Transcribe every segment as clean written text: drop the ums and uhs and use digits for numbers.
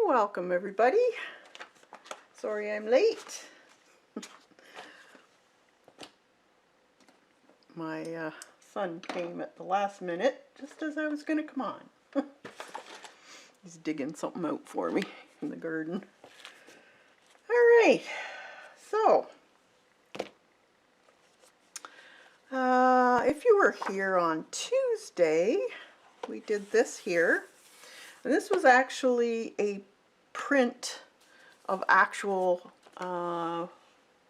Welcome everybody. Sorry I'm late. My son came at the last minute just as I was going to come on. He's digging something out for me in the garden. Alright, so if you were here on Tuesday, we did this here. And this was actually a print of actual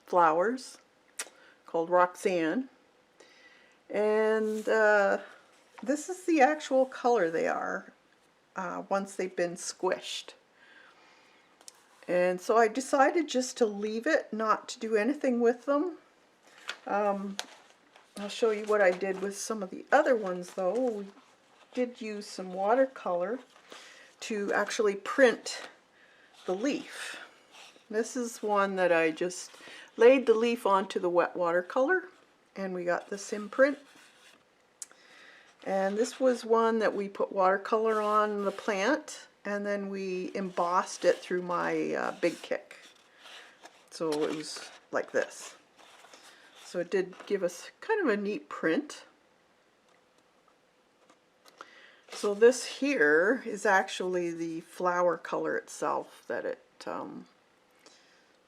flowers called Roxanne. And this is the actual color they are once they've been squished. And so I decided just to leave it, not to do anything with them. I'll show you what I did with some of the other ones though. We did use some watercolor to actually print the leaf. This is one that I just laid the leaf onto the wet watercolor and we got this imprint. And this was one that we put watercolor on the plant and then we embossed it through my Big Kick. So it was like this. So it did give us kind of a neat print. So this here is actually the flower color itself that it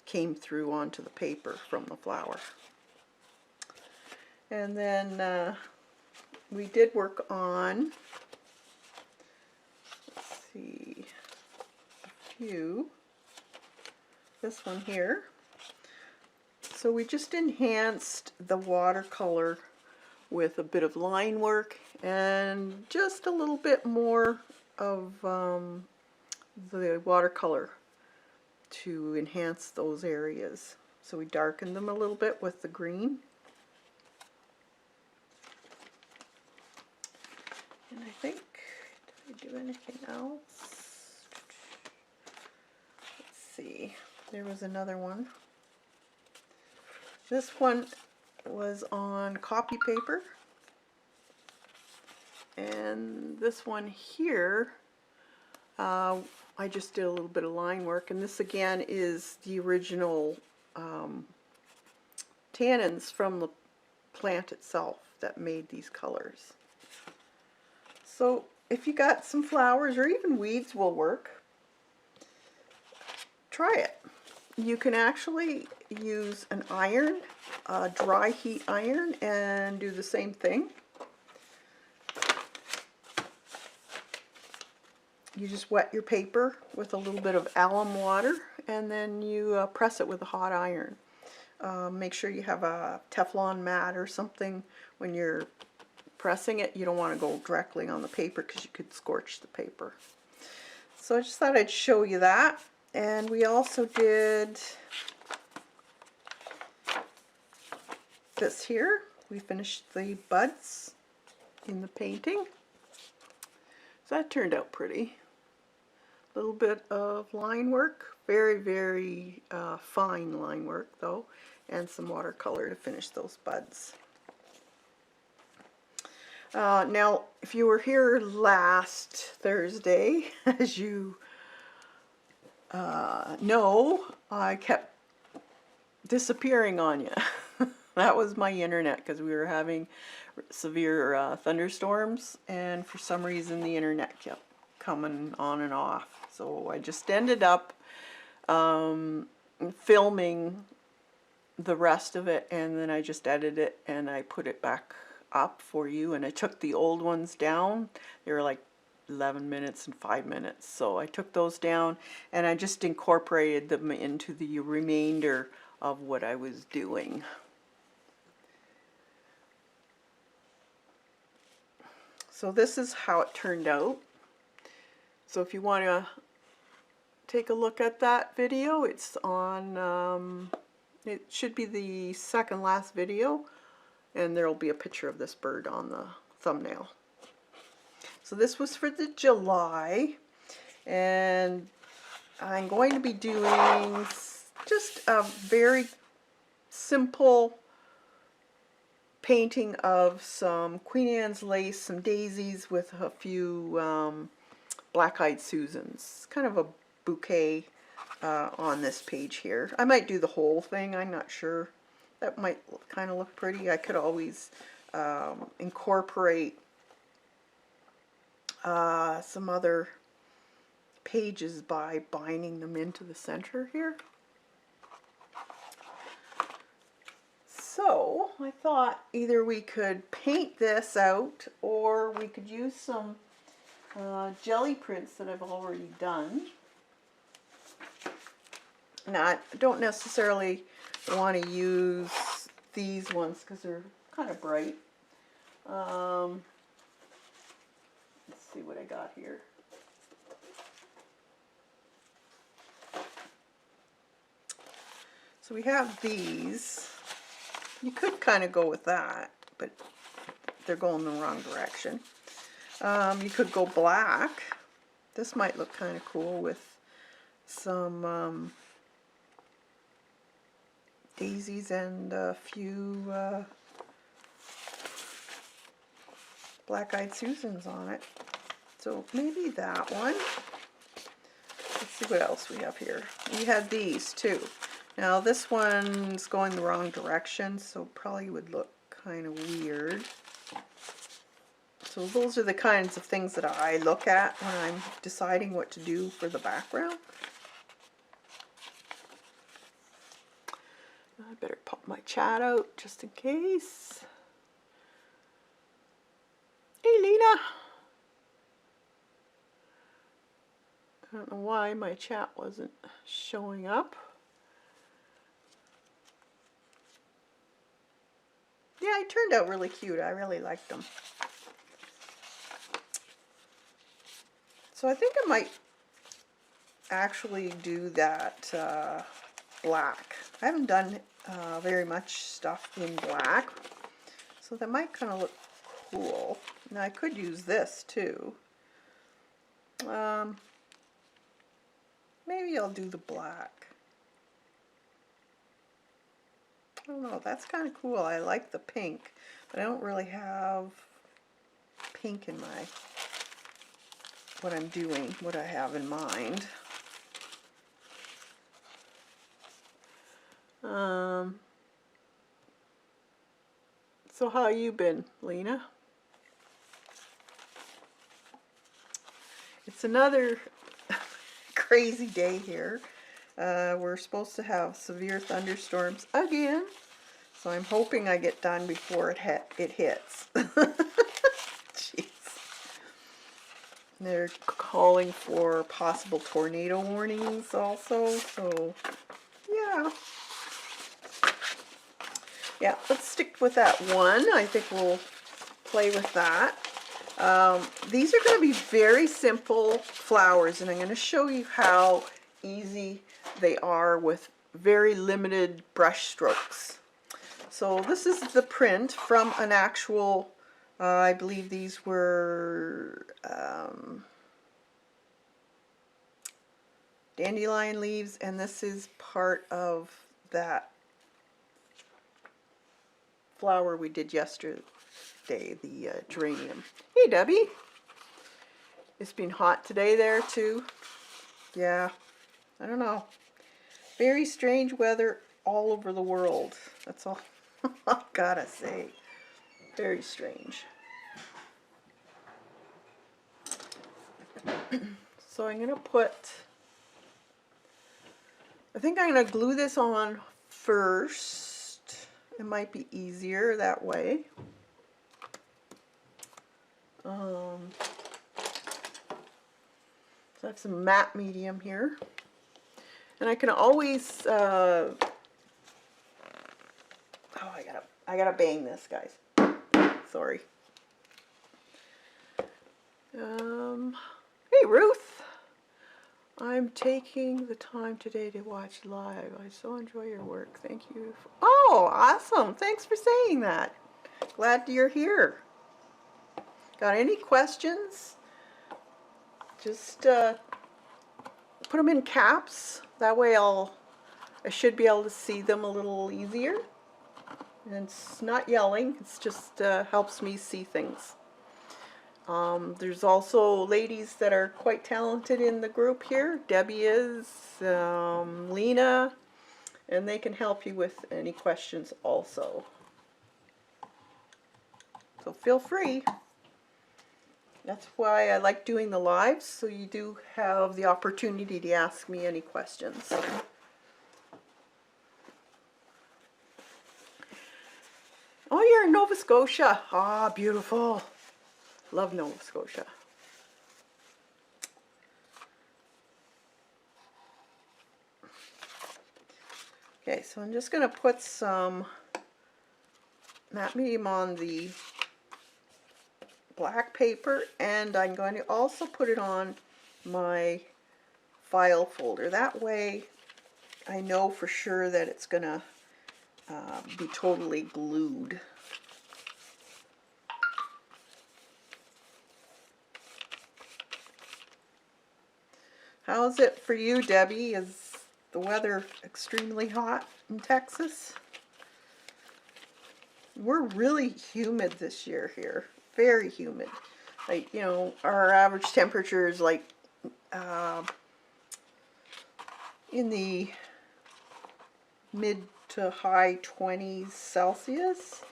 came through onto the paper from the flower. And then we did work on, let's see, a few. This one here. So we just enhanced the watercolor with a bit of line work and just a little bit more of the watercolor to enhance those areas. So we darkened them a little bit with the green. And I think, did I do anything else? Let's see, there was another one. This one was on copy paper, and this one here I just did a little bit of line work, and this again is the original tannins from the plant itself that made these colors. So if you got some flowers or even weeds will work, try it. You can actually use an iron, a dry heat iron, and do the same thing. You just wet your paper with a little bit of alum water and then you press it with a hot iron. Make sure you have a Teflon mat or something when you're pressing it. You don't want to go directly on the paper because you could scorch the paper. So I just thought I'd show you that. And we also did this here. We finished the buds in the painting. So that turned out pretty. A little bit of line work, very, very fine line work though, and some watercolor to finish those buds. Now, if you were here last Thursday, as you no, I kept disappearing on you. That was my internet because we were having severe thunderstorms, and for some reason the internet kept coming on and off. So I just ended up filming the rest of it, and then I just edited it and I put it back up for you, and I took the old ones down. They were like 11 minutes and 5 minutes, so I took those down and I just incorporated them into the remainder of what I was doing. So this is how it turned out. So if you want to take a look at that video, it's on, it should be the second last video, and there will be a picture of this bird on the thumbnail. So this was for the July, and I'm going to be doing just a very simple painting of some Queen Anne's lace, some daisies with a few black-eyed Susans. Kind of a bouquet on this page here. I might do the whole thing, I'm not sure. That might kind of look pretty. I could always incorporate some other pages by binding them into the center here. So I thought either we could paint this out or we could use some jelly prints that I've already done. Now I don't necessarily want to use these ones because they're kind of bright. Let's see what I got here. So we have these. You could kind of go with that, but they're going the wrong direction. You could go black. This might look kind of cool with some daisies and a few black-eyed Susans on it. So maybe that one. Let's see what else we have here. We had these too. Now this one's going the wrong direction, so probably would look kind of weird. So those are the kinds of things that I look at when I'm deciding what to do for the background. I better pop my chat out just in case. Hey Lena! I don't know why my chat wasn't showing up. Yeah, it turned out really cute. I really liked them. So I think I might actually do that black. I haven't done very much stuff in black, so that might kind of look cool. Now I could use this too. Maybe I'll do the black. I don't know, that's kind of cool. I like the pink, but I don't really have pink in my, what I'm doing, what I have in mind. So how you been, Lena? It's another crazy day here. We're supposed to have severe thunderstorms again, so I'm hoping I get done before it hits. Jeez. They're calling for possible tornado warnings also, so yeah. Yeah, let's stick with that one. I think we'll play with that. These are going to be very simple flowers, and I'm going to show you how easy they are with very limited brush strokes. So this is the print from an actual, I believe these were dandelion leaves, and this is part of that flower we did yesterday, the geranium. Hey Debbie! It's been hot today there too. Yeah, I don't know. Very strange weather all over the world. That's all I've gotta say. Very strange. So I'm gonna put, I think I'm gonna glue this on first. It might be easier that way. So I have some matte medium here. And I can always, oh, I gotta bang this, guys. Sorry. Hey, Ruth. I'm taking the time today to watch live. I so enjoy your work. Thank you. Oh, awesome. Thanks for saying that. Glad you're here. Got any questions? Just put them in caps. That way I should be able to see them a little easier. And it's not yelling. It's just helps me see things. There's also ladies that are quite talented in the group here. Debbie is, Lena, and they can help you with any questions also. So feel free. That's why I like doing the lives, so you do have the opportunity to ask me any questions. Oh, you're in Nova Scotia. Ah, beautiful. Love Nova Scotia. Okay, so I'm just going to put some matte medium on the black paper, and I'm going to also put it on my file folder. That way I know for sure that it's going to be totally glued. How's it for you, Debbie? Is the weather extremely hot in Texas? We're really humid this year here. Very humid. Like, you know, our average temperature is like in the mid to high 20s Celsius,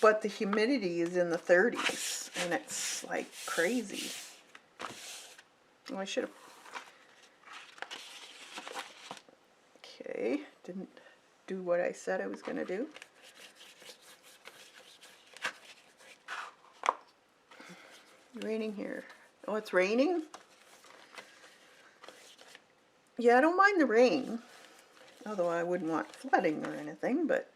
but the humidity is in the 30s, and it's like crazy. Oh, I should have. Okay, didn't do what I said I was going to do. Raining here. Oh, it's raining? Yeah, I don't mind the rain, although I wouldn't want flooding or anything, but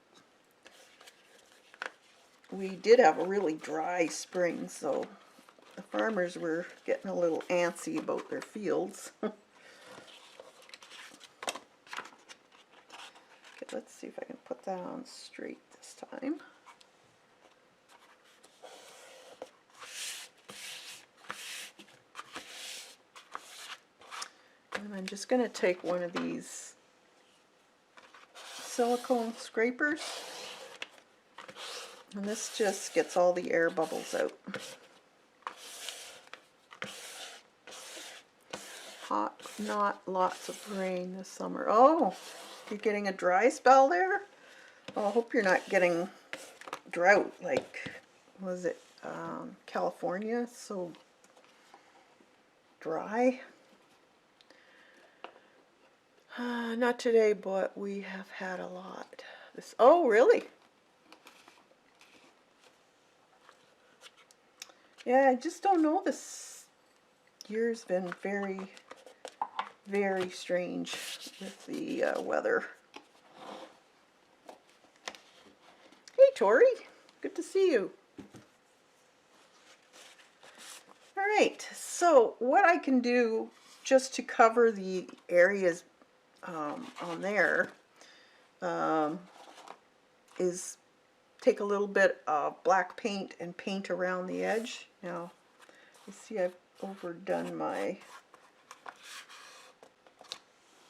we did have a really dry spring, so the farmers were getting a little antsy about their fields. Okay, let's see if I can put that on straight this time. And I'm just going to take one of these silicone scrapers, and this just gets all the air bubbles out. Hot, not lots of rain this summer. Oh, you're getting a dry spell there? Oh, I hope you're not getting drought like, was it California? So dry. Not today, but we have had a lot. Oh, really? Yeah, I just don't know. This year's been very, very strange with the weather. Hey, Tori. Good to see you. All right, so what I can do just to cover the areas on there is take a little bit of black paint and paint around the edge. Now, you see I've overdone my,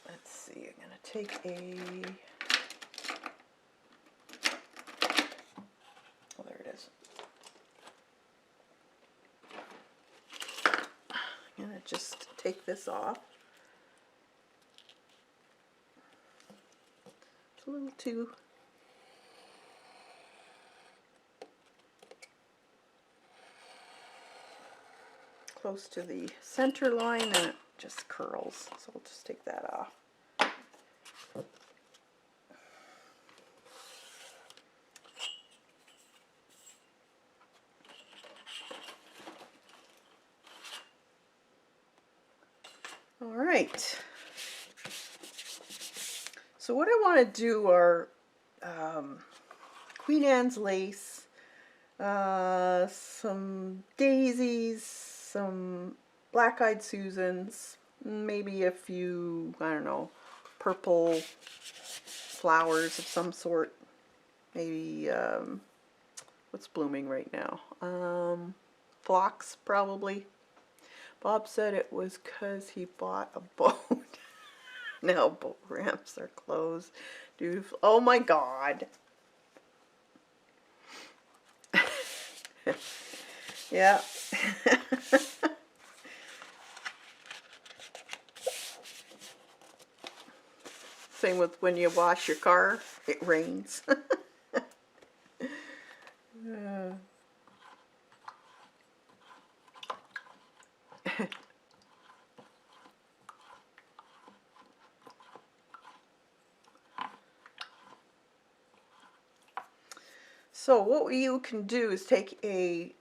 let's see, I'm going to take a, oh, there it is. I'm going to just take this off. It's a little too close to the center line, and it just curls, so I'll just take that off. All right, so what I want to do are Queen Anne's lace, some daisies, some black-eyed Susans, maybe a few, I don't know, purple flowers of some sort. Maybe, what's blooming right now? Phlox, probably. Bob said it was because he bought a boat. Now boat ramps are closed. Dude, oh my God. Yeah. Same with when you wash your car, it rains. Uh, So what you can do is take a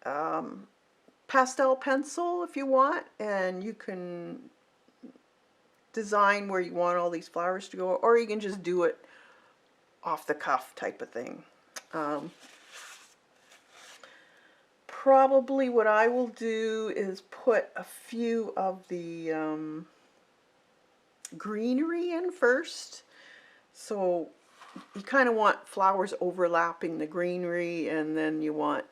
pastel pencil if you want, and you can design where you want all these flowers to go, or you can just do it off the cuff type of thing. Um, Probably what I will do is put a few of the greenery in first. So you kind of want flowers overlapping the greenery, and then you want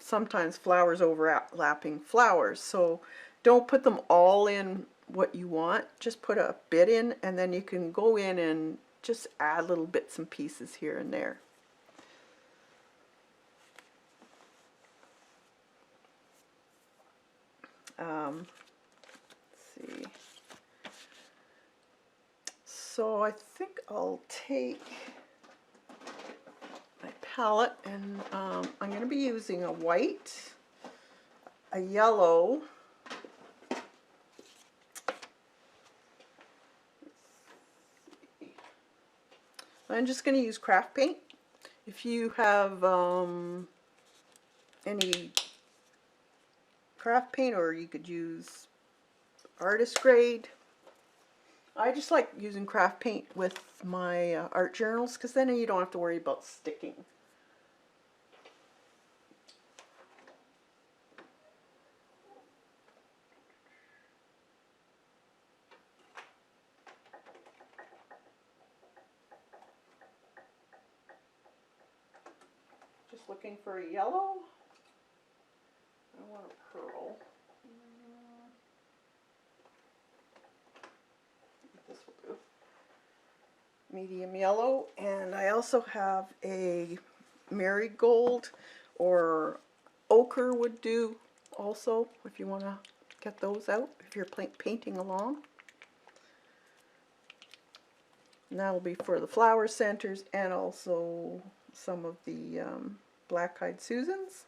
sometimes flowers overlapping flowers. So don't put them all in what you want, just put a bit in, and then you can go in and just add little bits and pieces here and there. Let's see. So I think I'll take my palette, and I'm going to be using a white, a yellow, I'm just going to use craft paint. If you have any craft paint, or you could use artist grade. I just like using craft paint with my art journals, because then you don't have to worry about sticking. Just looking for a yellow. I want a pearl. This will do. Medium yellow, and I also have a marigold, or ochre would do also, if you want to get those out if you're painting along. And that'll be for the flower centers, and also some of the black-eyed Susans.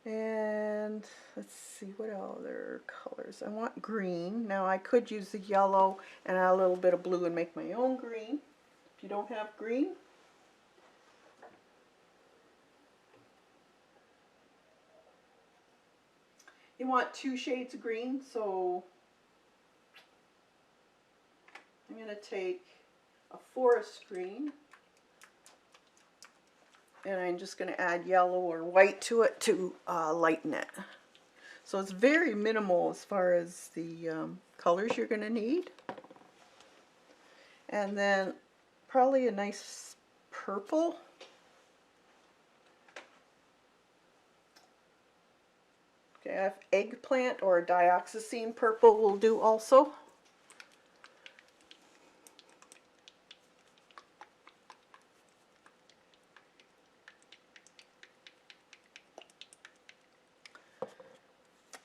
And let's see, what other colors? I want green. Now I could use the yellow and add a little bit of blue and make my own green. If you don't have green, you want 2 shades of green, so I'm going to take a forest green, and I'm just going to add yellow or white to it to lighten it. So it's very minimal as far as the colors you're going to need. And then probably a nice purple. Okay, I have eggplant or dioxazine purple will do also.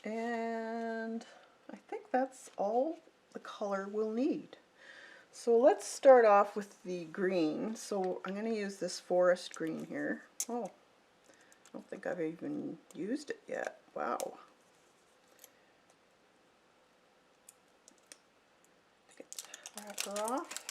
And I think that's all the color we'll need. So let's start off with the green. So I'm going to use this forest green here. Oh, I don't think I've even used it yet. Wow. Get the wrapper off.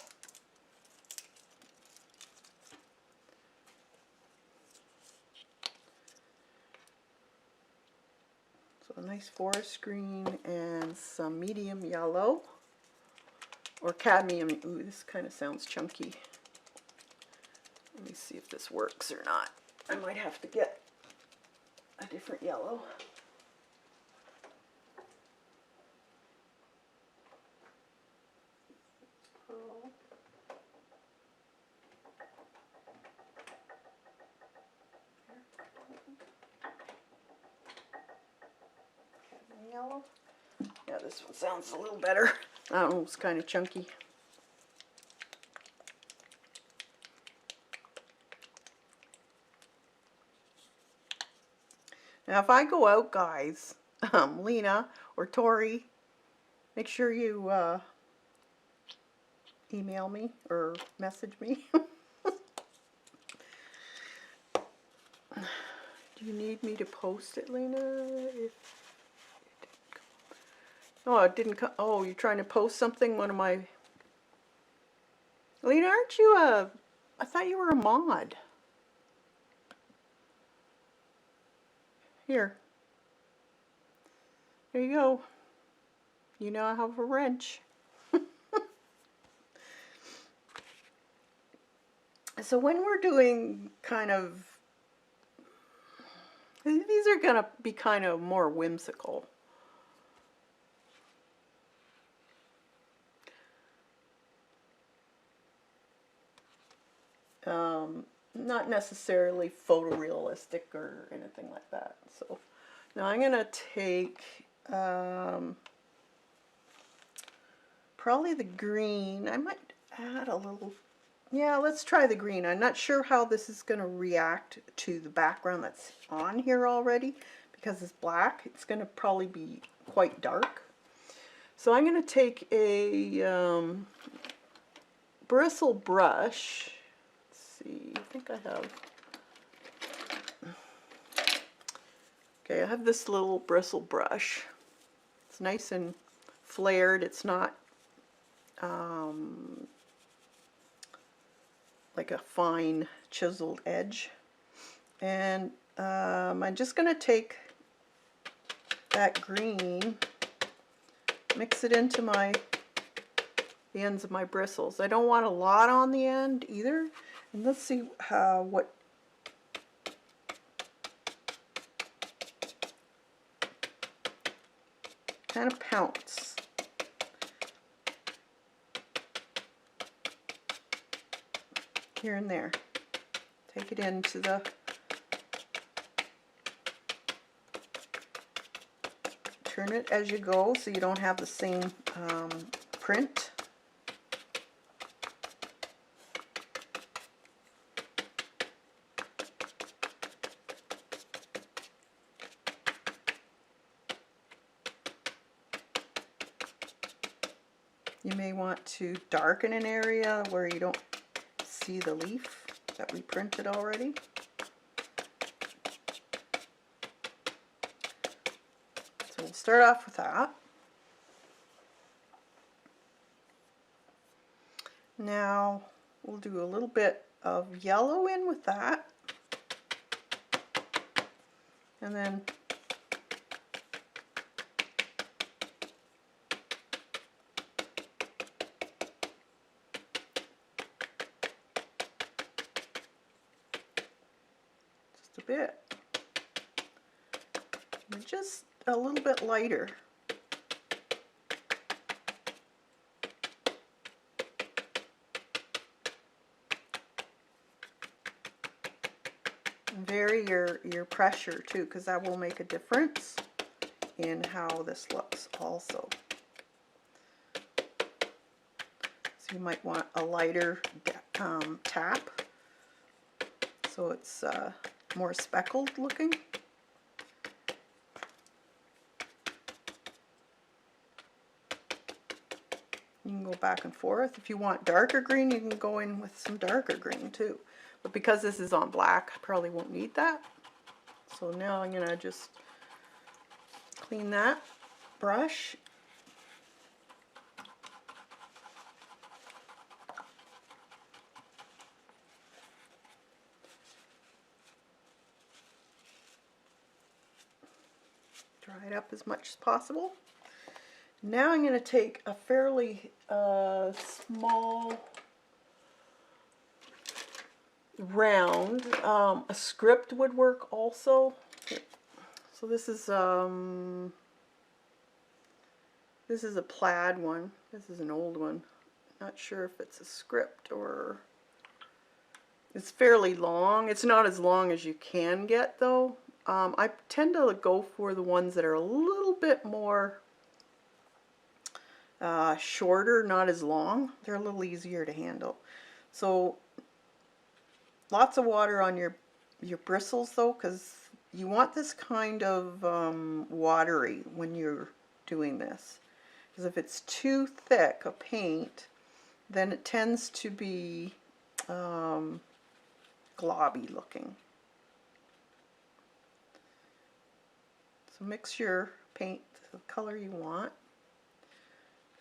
So a nice forest green and some medium yellow. Or cadmium. Ooh, this kind of sounds chunky. Let me see if this works or not. I might have to get a different yellow. Pearl. Cadmium yellow. Yeah, this one sounds a little better. I don't know, it's kind of chunky. Now if I go out, guys, Lena or Tori, make sure you email me or message me. Do you need me to post it, Lena? Oh, it didn't come. Oh, you're trying to post something? One of my... Lena, aren't you a... I thought you were a mod. Here. There you go. You now have a wrench. So when we're doing kind of... These are going to be kind of more whimsical. Not necessarily photorealistic or anything like that. So now I'm going to take probably the green. I might add a little... Yeah, let's try the green. I'm not sure how this is going to react to the background that's on here already because it's black. It's going to probably be quite dark. So I'm going to take a bristle brush. Let's see, I think I have... Okay, I have this little bristle brush. It's nice and flared. It's not like a fine chiseled edge. And I'm just going to take that green, mix it into the ends of my bristles. I don't want a lot on the end either. And let's see what kind of pounce. Here and there. Take it into the... Turn it as you go so you don't have the same print. You may want to darken an area where you don't see the leaf that we printed already. So we'll start off with that. Now we'll do a little bit of yellow in with that. And then just a bit. And just a little bit lighter. And vary your pressure too, because that will make a difference in how this looks also. So you might want a lighter tap so it's more speckled looking. You can go back and forth. If you want darker green, you can go in with some darker green too. But because this is on black, I probably won't need that. So now I'm going to just clean that brush. Dry it up as much as possible. Now I'm going to take a fairly small round. A script would work also. So this is a plaid one. This is an old one. Not sure if it's a script or... It's fairly long. It's not as long as you can get though. I tend to go for the ones that are a little bit more shorter, not as long. They're a little easier to handle. So lots of water on your bristles though, because you want this kind of watery when you're doing this. Because if it's too thick a paint, then it tends to be globby looking. So mix your paint the color you want.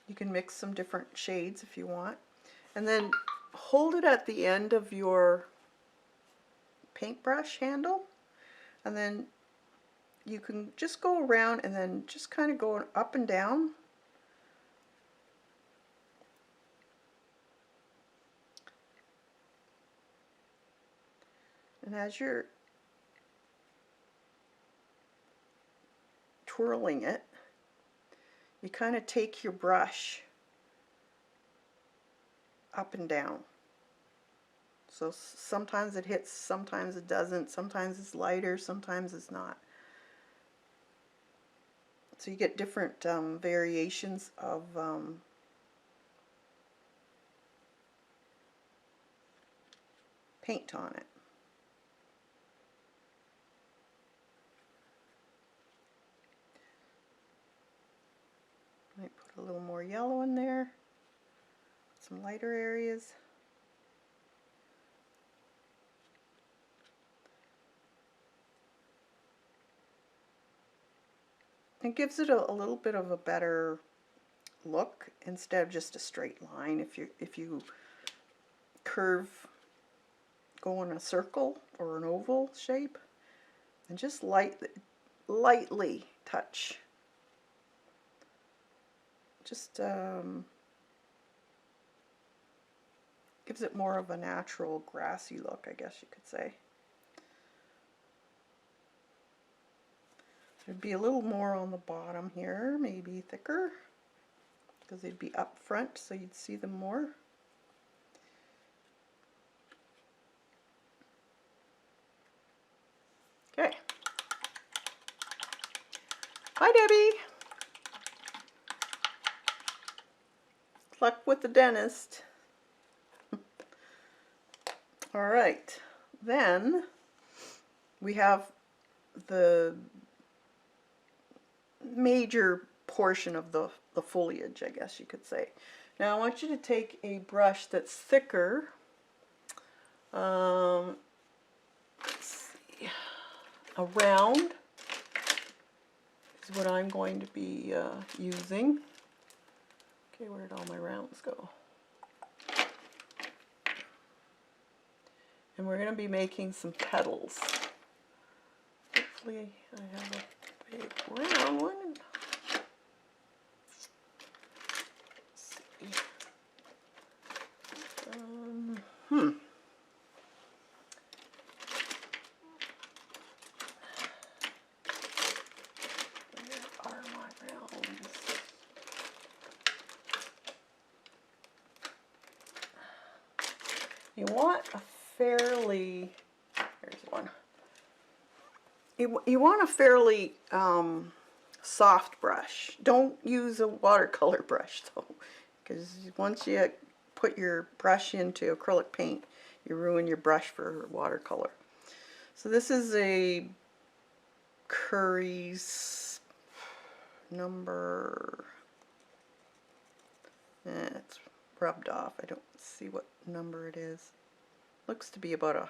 You can mix some different shades if you want. And then hold it at the end of your paintbrush handle, and then you can just go around and then just kind of go up and down. And as you're twirling it, you kind of take your brush up and down. So sometimes it hits, sometimes it doesn't, sometimes it's lighter, sometimes it's not. So you get different variations of paint on it. Might put a little more yellow in there, some lighter areas. It gives it a little bit of a better look instead of just a straight line. If you curve, go in a circle or an oval shape, and just lightly touch. Just gives it more of a natural grassy look, I guess you could say. There'd be a little more on the bottom here, maybe thicker, because they'd be up front so you'd see them more. Okay. Hi, Debbie. Good luck with the dentist. All right. Then we have the major portion of the foliage, I guess you could say. Now I want you to take a brush that's thicker. Let's see, a round is what I'm going to be using. Okay, where did all my rounds go? And we're going to be making some petals. Hopefully I have a big round one. Let's see. Where are my rounds? You want a fairly, here's one. You want a fairly soft brush. Don't use a watercolor brush though, because once you put your brush into acrylic paint, you ruin your brush for watercolor. So this is a Curry's number, it's rubbed off. I don't see what number it is. Looks to be about a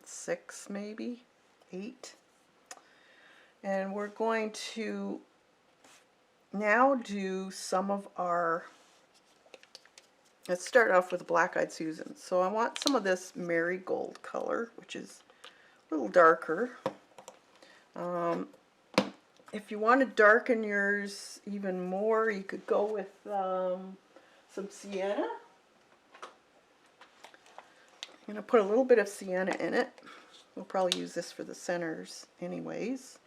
6, maybe 8. And we're going to now do some of our, let's start off with Black-Eyed Susan. So I want some of this marigold color, which is a little darker. If you want to darken yours even more, you could go with some sienna. I'm going to put a little bit of sienna in it. We'll probably use this for the centers anyways.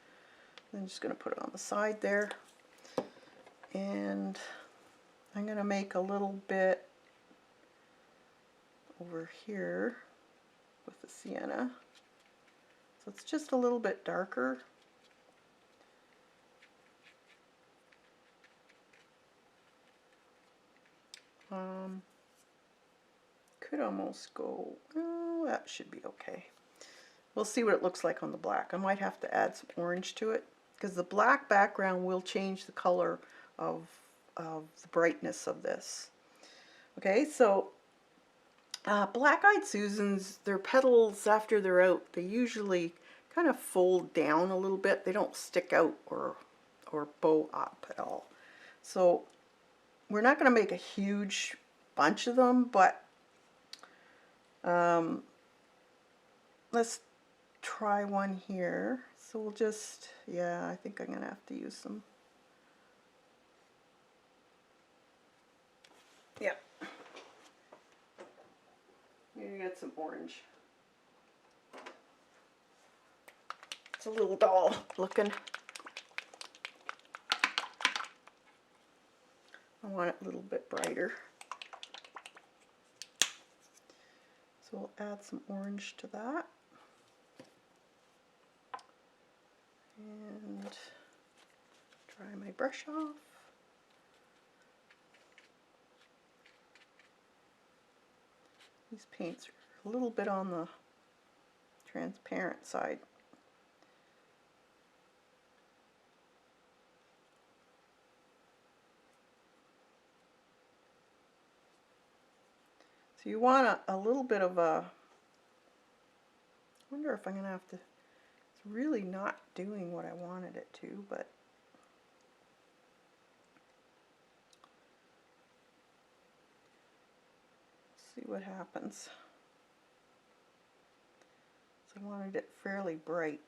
I'm just going to put it on the side there. And I'm going to make a little bit over here with the sienna. So it's just a little bit darker. Could almost go, oh, that should be okay. We'll see what it looks like on the black. I might have to add some orange to it because the black background will change the color of, the brightness of this. Okay, so black-eyed Susans, their petals after they're out, they usually kind of fold down a little bit. They don't stick out or bow up at all. So we're not going to make a huge bunch of them, but let's try one here. So we'll just, yeah, I think I'm going to have to use some. Yeah. You get some orange. It's a little dull looking. I want it a little bit brighter. So we'll add some orange to that. And dry my brush off. These paints are a little bit on the transparent side. So you want a little bit of a, I wonder if I'm going to have to, it's really not doing what I wanted it to, but see what happens. So I wanted it fairly bright.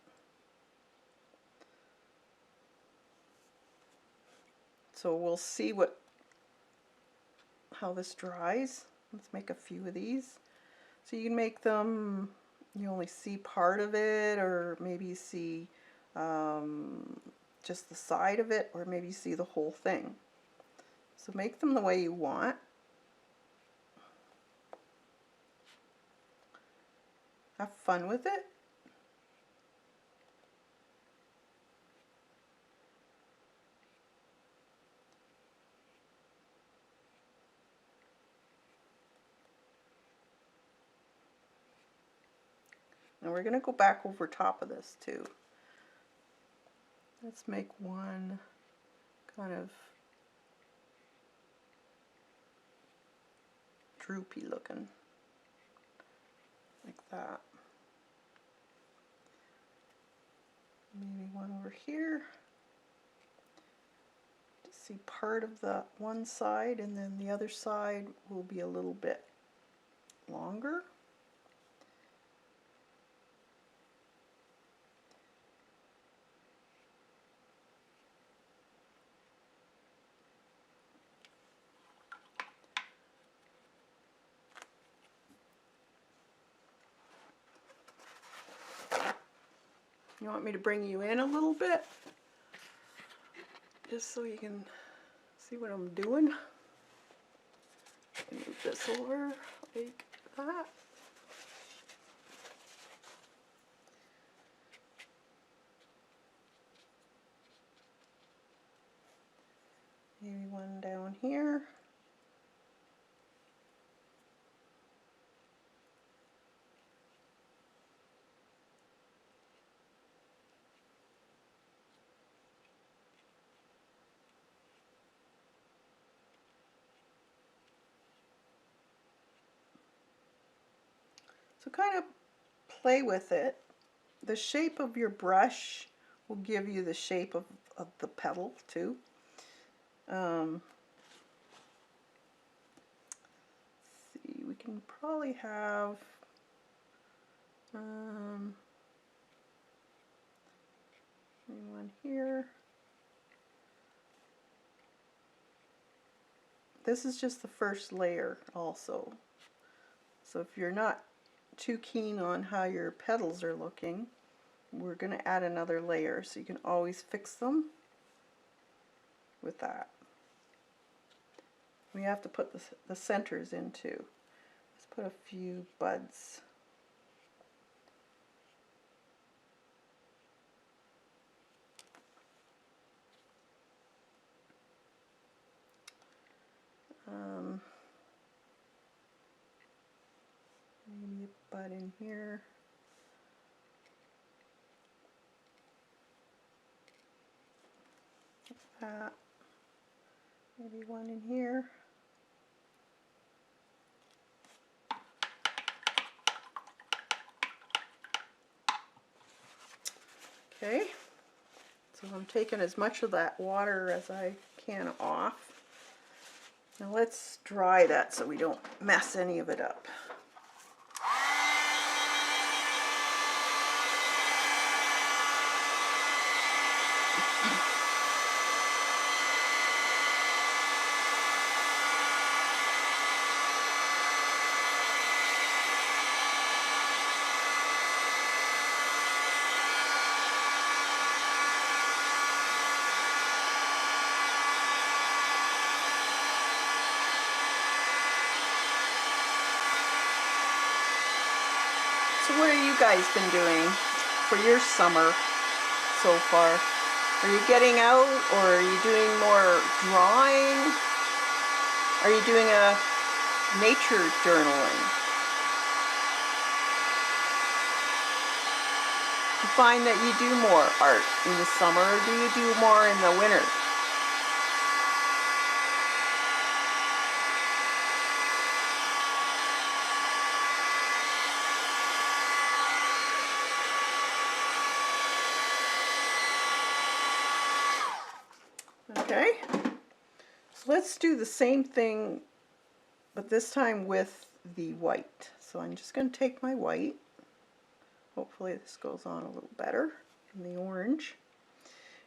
So we'll see how this dries. Let's make a few of these. So you can make them, you only see part of it, or maybe you see just the side of it, or maybe you see the whole thing. So make them the way you want. Have fun with it. And we're going to go back over top of this too. Let's make one kind of droopy looking, like that. Maybe one over here. To see part of the one side, and then the other side will be a little bit longer. You want me to bring you in a little bit? Just so you can see what I'm doing. Move this over like that. Maybe one down here. So kind of play with it. The shape of your brush will give you the shape of the petal too. See, we can probably have one here. This is just the first layer also. So if you're not too keen on how your petals are looking, we're going to add another layer, so you can always fix them with that. We have to put the centers in too. Let's put a few buds. Maybe a bud in here. that. Maybe one in here. Okay, so I'm taking as much of that water as I can off. Now let's dry that so we don't mess any of it up. So what have you guys been doing for your summer so far? Are you getting out, or are you doing more drawing? Are you doing a nature journaling? Do you find that you do more art in the summer, or do you do more in the winter? Okay, so let's do the same thing, but this time with the white. So I'm just going to take my white. Hopefully this goes on a little better than the orange.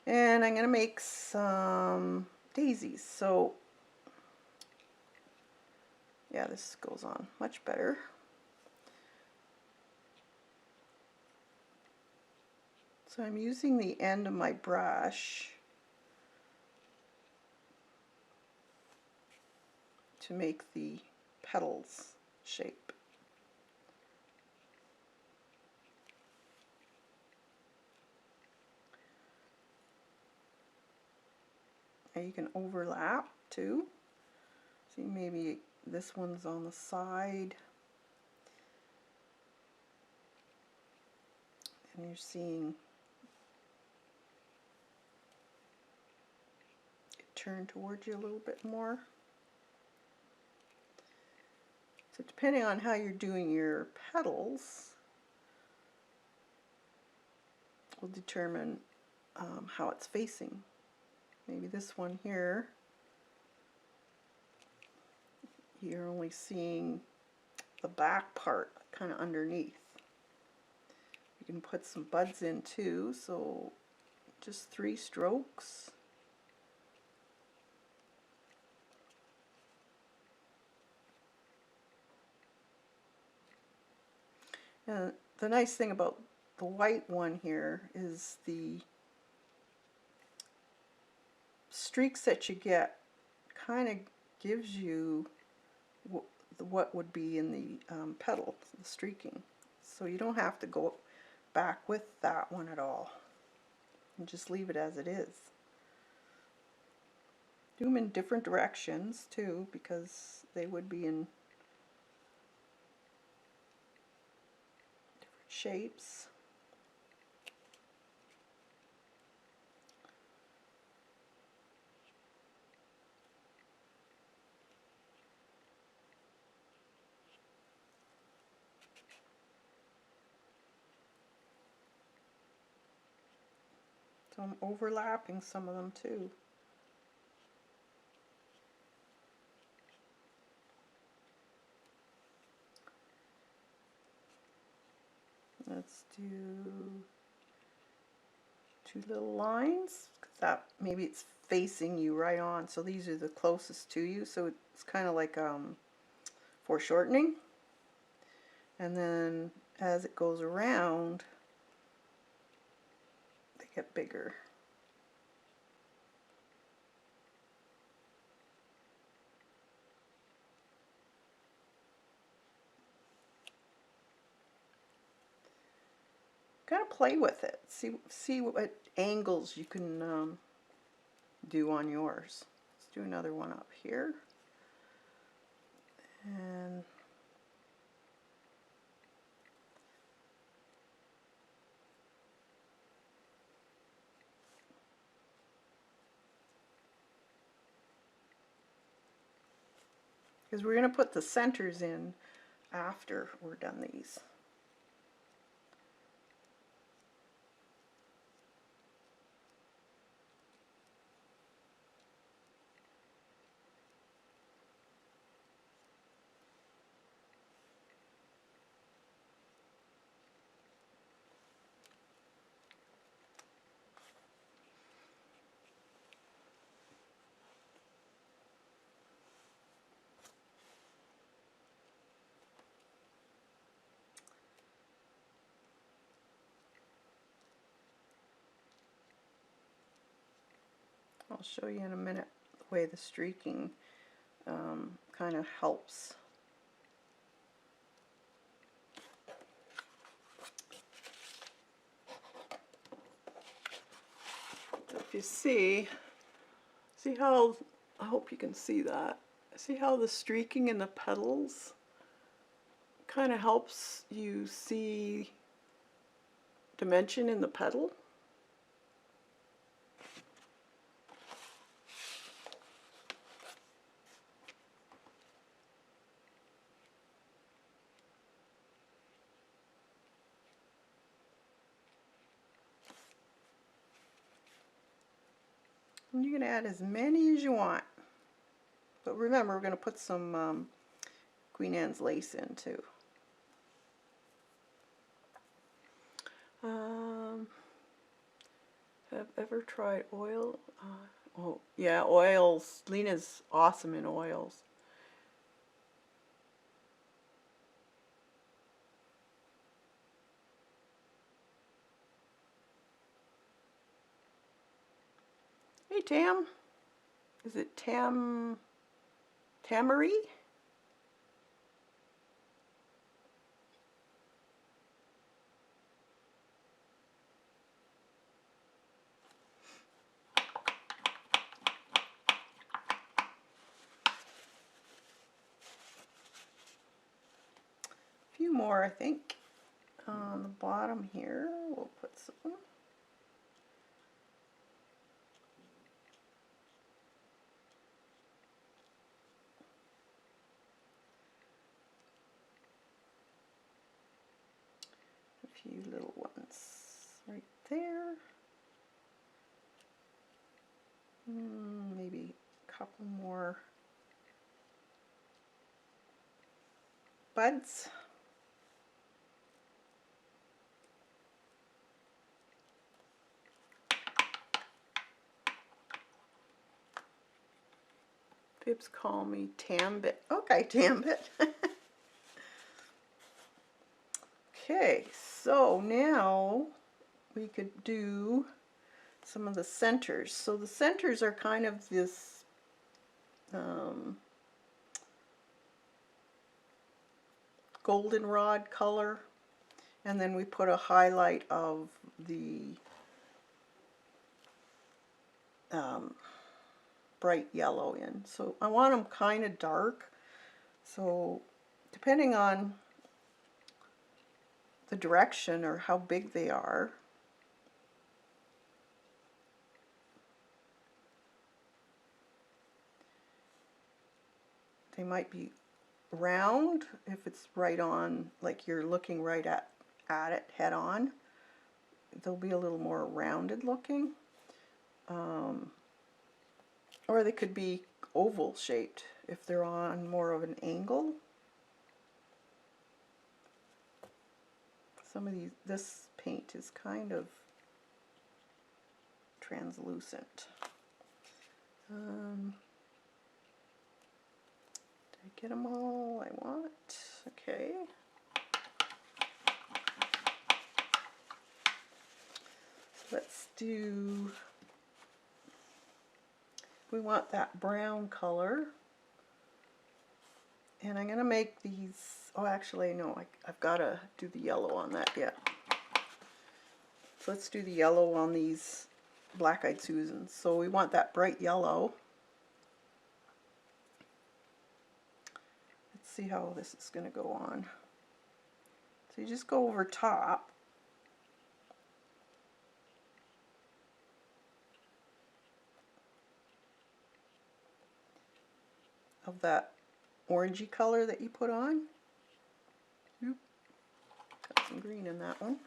And I'm going to make some daisies. So yeah, this goes on much better. So I'm using the end of my brush to make the petals shape. And you can overlap too. See, maybe this one's on the side. And you're seeing it turn towards you a little bit more. So depending on how you're doing your petals will determine how it's facing. Maybe this one here, you're only seeing the back part kind of underneath. You can put some buds in too, so just 3 strokes. And the nice thing about the white one here is the streaks that you get kind of gives you what would be in the petal, the streaking. So you don't have to go back with that one at all. And just leave it as it is. Do them in different directions too, because they would be in different shapes. So I'm overlapping some of them too. Let's do 2 little lines, because that maybe it's facing you right on. So these are the closest to you. So it's kind of like foreshortening. And then as it goes around, they get bigger. Kind of play with it. See what angles you can do on yours. Let's do another one up here. And because we're going to put the centers in after we're done these. I'll show you in a minute the way the streaking kind of helps. So if you see how, I hope you can see that. See how the streaking in the petals kind of helps you see dimension in the petal? And you can add as many as you want. But remember, we're going to put some Queen Anne's lace in too. Have ever tried oil? Oh, yeah, oils. Lena's awesome in oils. Hey, Tam. Is it Tamari? A few more, I think. On the bottom here, we'll put some. A few little ones right there. Maybe a couple more buds. Fibs call me Tambit. Okay, Tambit. Okay, so now we could do some of the centers. So the centers are kind of this goldenrod color, and then we put a highlight of the bright yellow in. So I want them kind of dark, so depending on the direction or how big they are, they might be round if it's right on, like you're looking right at it head on. They'll be a little more rounded looking. Or they could be oval shaped if they're on more of an angle. Some of these, this paint is kind of translucent. Did I get them all I want? Okay. So let's do, we want that brown color. And I'm going to make these, oh actually no, I've got to do the yellow on that yet. So let's do the yellow on these Black-Eyed Susans. So we want that bright yellow. Let's see how this is going to go on. So you just go over top. Of that orangey color that you put on. Oop. Got some green in that one.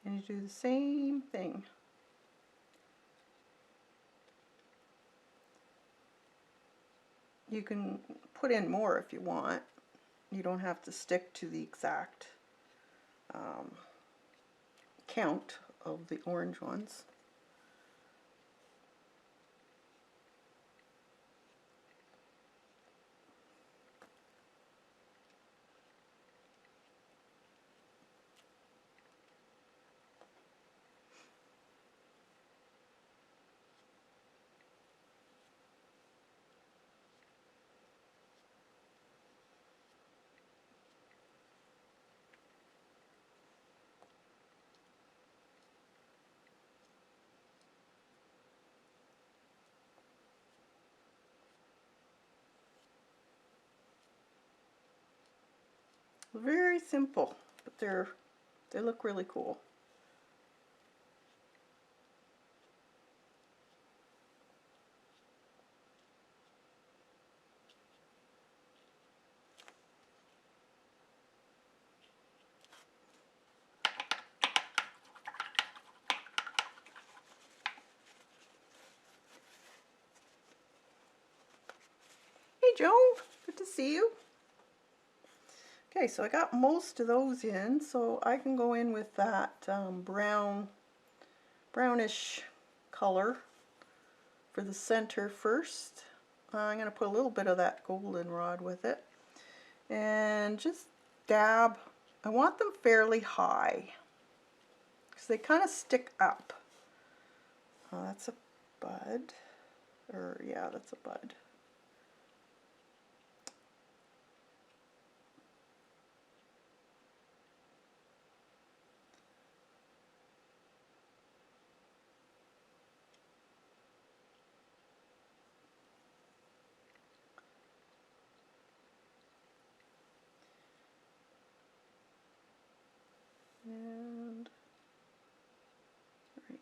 And you do the same thing. You can put in more if you want. You don't have to stick to the exact count of the orange ones. Very simple, but they look really cool. Hey Joan, good to see you. Okay, so I got most of those in, so I can go in with that brownish color for the center first. I'm going to put a little bit of that goldenrod with it and just dab. I want them fairly high because they kind of stick up. Oh, that's a bud, or yeah, that's a bud. And right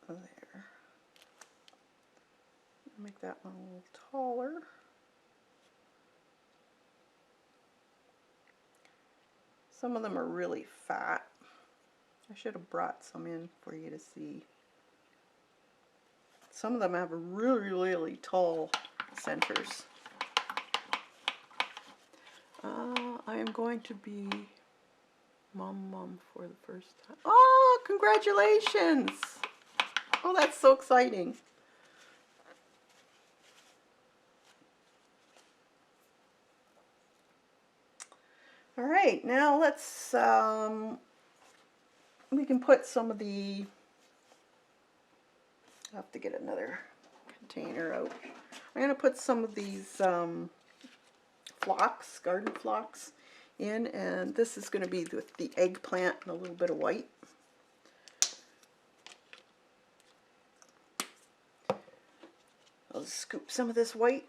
there. Make that one a little taller. Some of them are really fat. I should have brought some in for you to see. Some of them have really, really tall centers. I am going to be mom for the first time. Oh, congratulations! Oh, that's so exciting. All right, now let's, we can put some of the, I'll have to get another container out. I'm going to put some of these phlox, garden phlox in, and this is going to be with the eggplant and a little bit of white. I'll just scoop some of this white.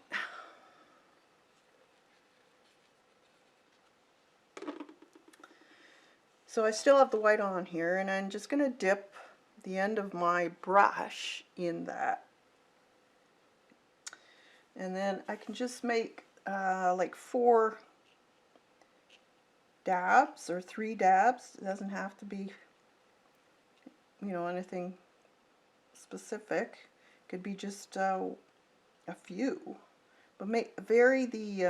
So I still have the white on here, and I'm just going to dip the end of my brush in that. And then I can just make like 4 dabs or 3 dabs. It doesn't have to be, you know, anything specific. Could be just a few, but vary the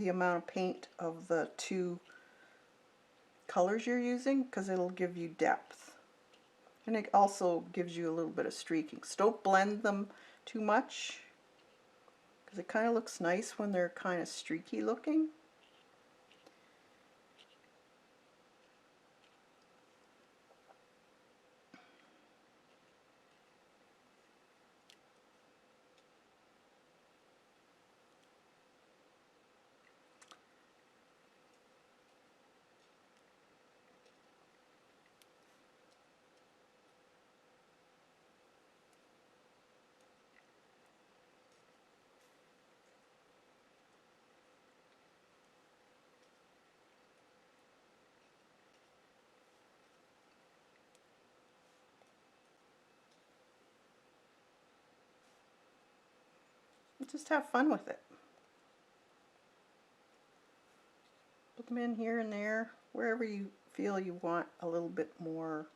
amount of paint of the two colors you're using, because it'll give you depth, and it also gives you a little bit of streaking. So don't blend them too much, because it kind of looks nice when they're kind of streaky looking. Just have fun with it. Put them in here and there, wherever you feel you want a little bit more,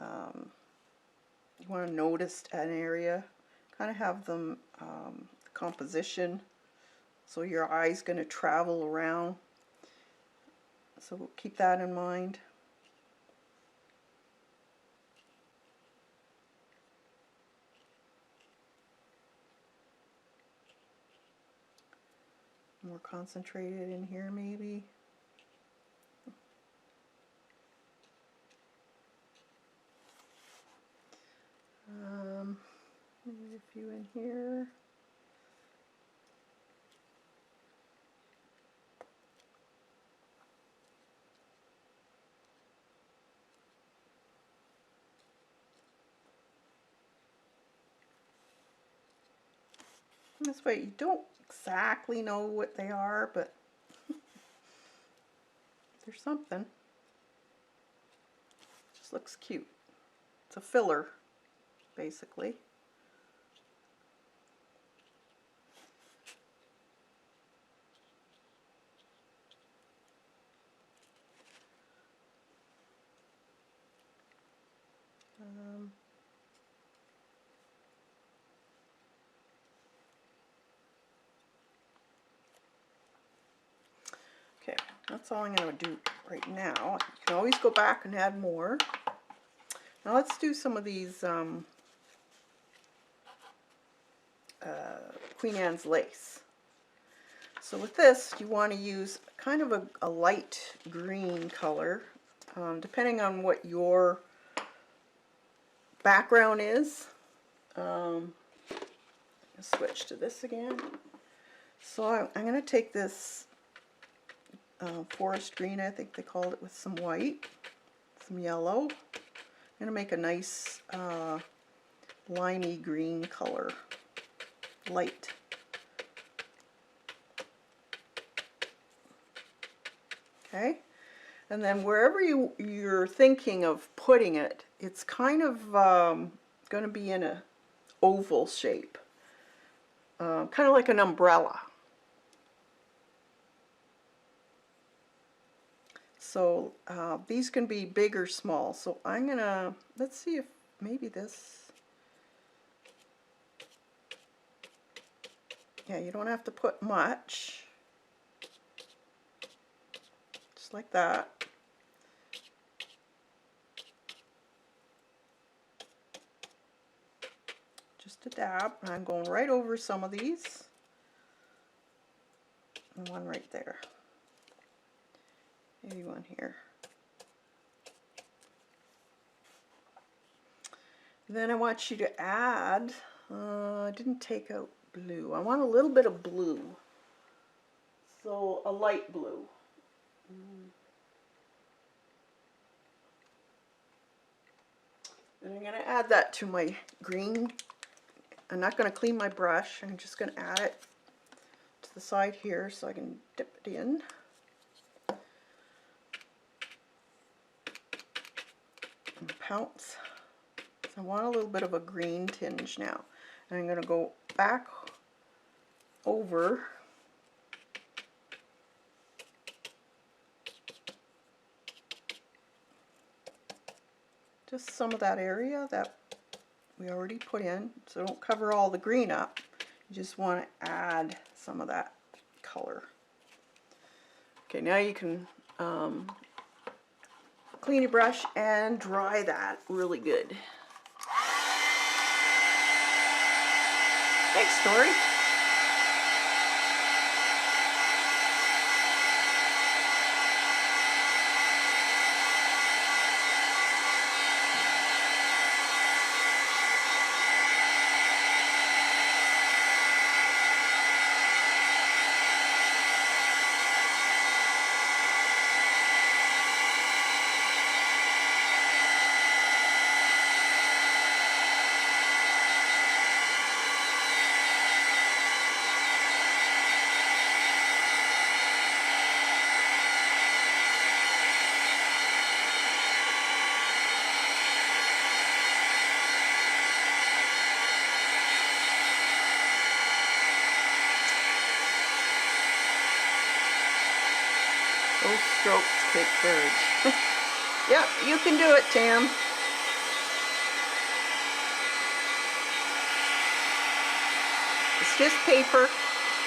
you want to notice an area. Kind of have them composition, so your eye's going to travel around. So keep that in mind. More concentrated in here maybe. Maybe a few in here. This way you don't exactly know what they are, but there's something. Just looks cute. It's a filler, basically. Okay, that's all I'm going to do right now. You can always go back and add more. Now let's do some of these Queen Anne's lace. So with this, you want to use kind of a light green color, depending on what your background is. I'll switch to this again. So I'm going to take this forest green, I think they called it, with some white, some yellow. I'm going to make a nice limey green color, light. Okay, and then wherever you're thinking of putting it, it's kind of going to be in a oval shape, kind of like an umbrella. So these can be big or small. So I'm gonna, let's see if maybe this, yeah, you don't have to put much. Just like that. Just a dab. And I'm going right over some of these. And one right there. Maybe one here. Then I want you to add, I didn't take out blue. I want a little bit of blue. So a light blue. And I'm going to add that to my green. I'm not going to clean my brush. I'm just going to add it to the side here so I can dip it in. And pounce. So I want a little bit of a green tinge now. And I'm going to go back over just some of that area, that we already put in, so don't cover all the green up. You just want to add some of that color. Okay, now you can clean your brush and dry that really good. Thanks, Tori. Those strokes take courage. Yep, you can do it, Tam. It's just paper.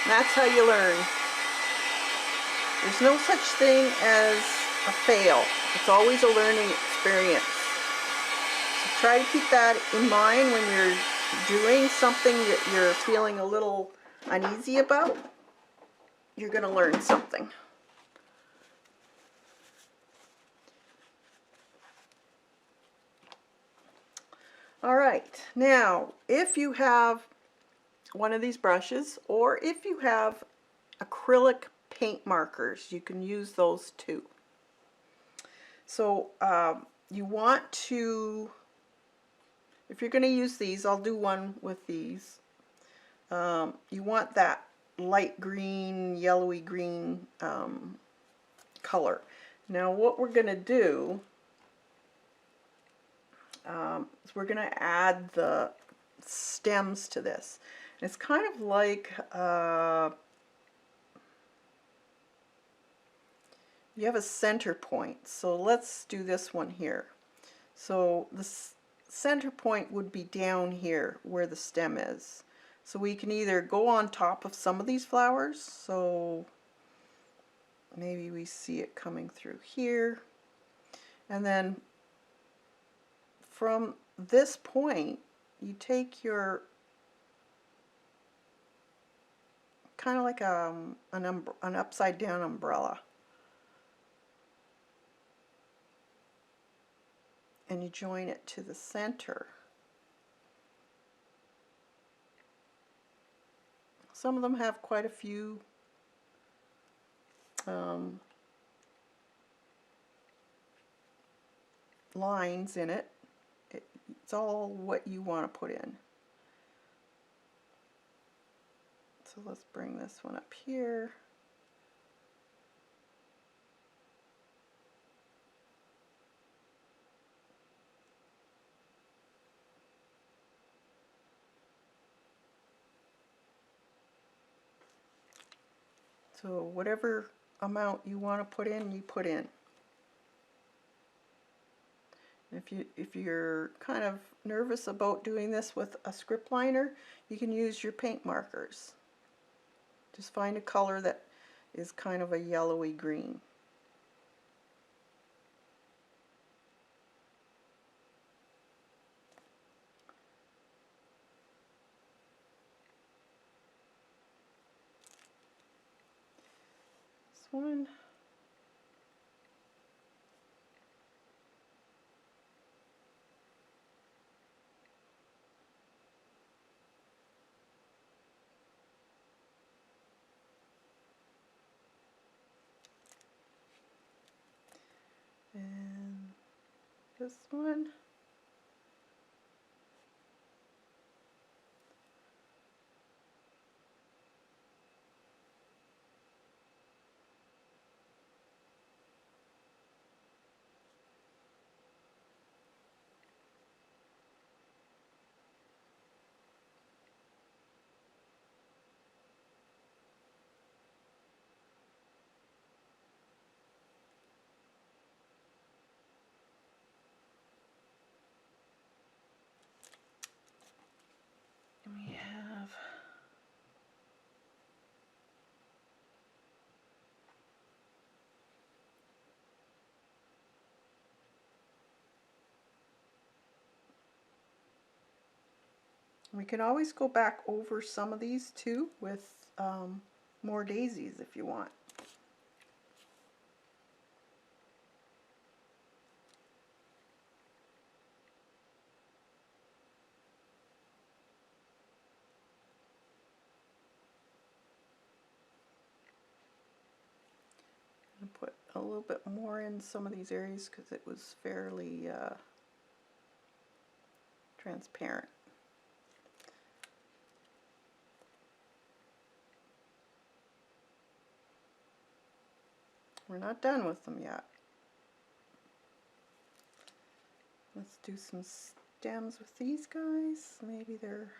That's how you learn. There's no such thing as a fail. It's always a learning experience. So try to keep that in mind when you're doing something that you're feeling a little uneasy about. You're going to learn something. All right, now if you have one of these brushes, or if you have acrylic paint markers, you can use those too. So you want to, if you're going to use these, I'll do one with these. You want that light green, yellowy green color. Now what we're going to do is we're going to add the stems to this. It's kind of like you have a center point. So let's do this one here. So the center point would be down here where the stem is. So we can either go on top of some of these flowers, so maybe we see it coming through here, and then from this point you take your kind of like an upside down umbrella, and you join it to the center. Some of them have quite a few lines in it. It's all what you want to put in. So let's bring this one up here. So whatever amount you want to put in, you put in. If you're kind of nervous about doing this with a script liner, you can use your paint markers. Just find a color that is kind of a yellowy green. This one. And this one. We can always go back over some of these too with more daisies if you want. And put a little bit more in some of these areas because it was fairly transparent. We're not done with them yet. Let's do some stems with these guys. Maybe they're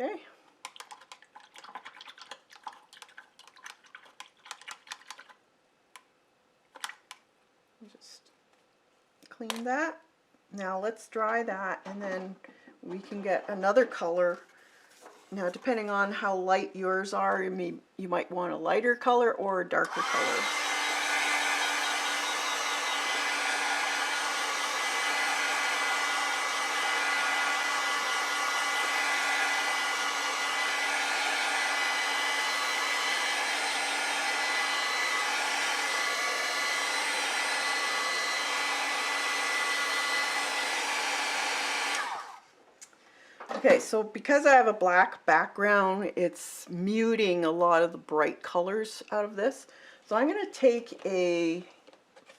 okay. Just clean that. Now let's dry that and then we can get another color. Now depending on how light yours are, you might want a lighter color or a darker color. Okay, so because I have a black background, it's muting a lot of the bright colors out of this. So I'm going to take a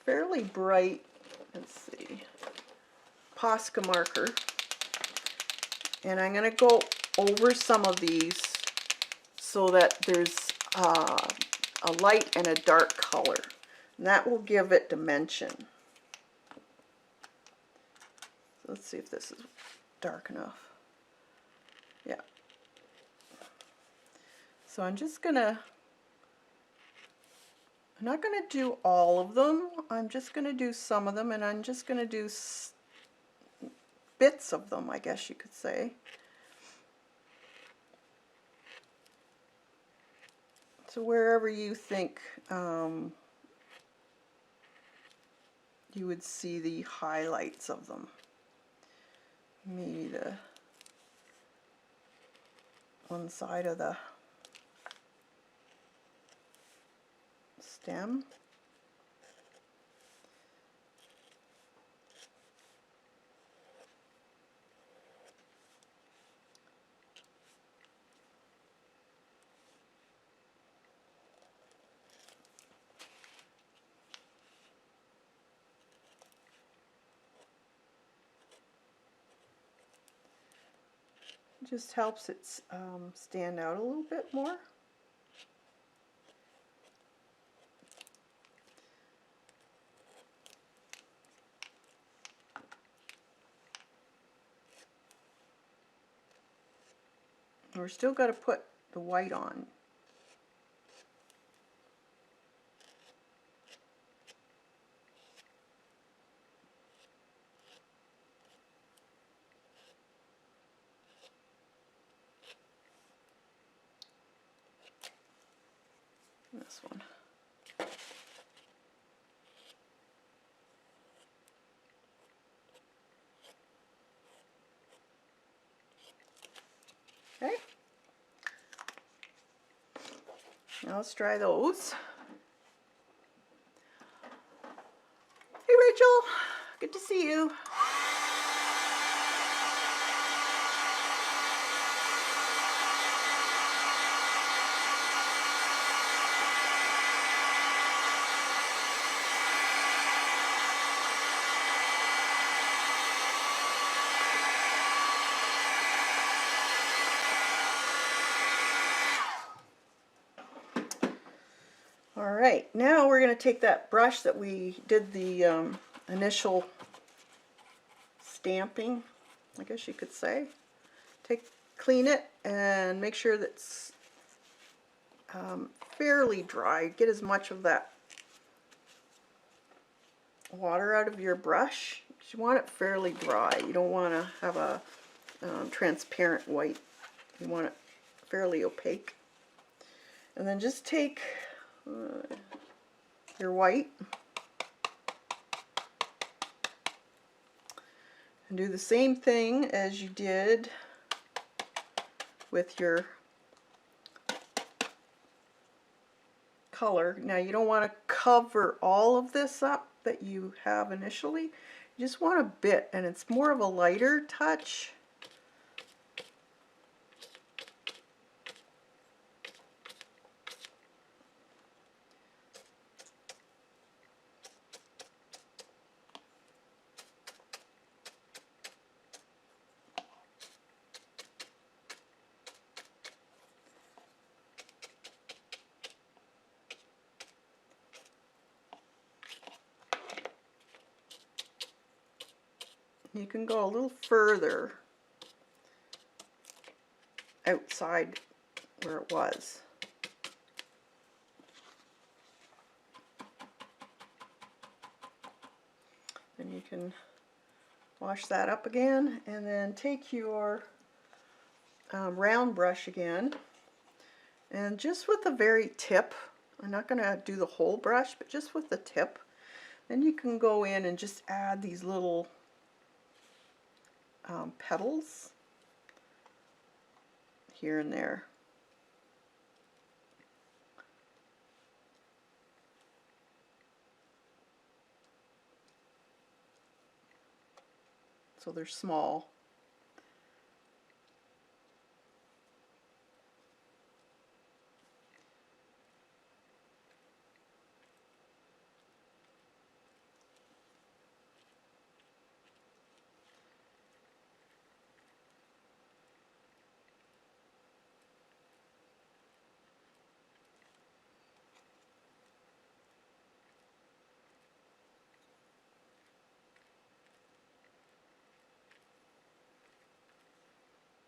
fairly bright, let's see, Posca marker, and I'm going to go over some of these so that there's a light and a dark color. And that will give it dimension. So let's see if this is dark enough. Yeah. So I'm not going to do all of them. I'm just going to do some of them, and I'm just going to do bits of them, I guess you could say. So wherever you think you would see the highlights of them. Maybe the one side of the stem. It just helps it stand out a little bit more. We're still got to put the white on. This one. Okay. Now let's try those. Hey Rachel, good to see you. Alright, now we're going to take that brush that we did the initial stamping, I guess you could say. Clean it and make sure that's fairly dry. Get as much of that water out of your brush. You want it fairly dry. You don't want to have a transparent white. You want it fairly opaque. And then just take your white and do the same thing as you did with your color. Now you don't want to cover all of this up that you have initially. You just want a bit, and it's more of a lighter touch. You can go a little further outside where it was. And you can wash that up again, and then take your round brush again, and just with the very tip, I'm not going to do the whole brush, but just with the tip, then you can go in and just add these little petals here and there. So they're small.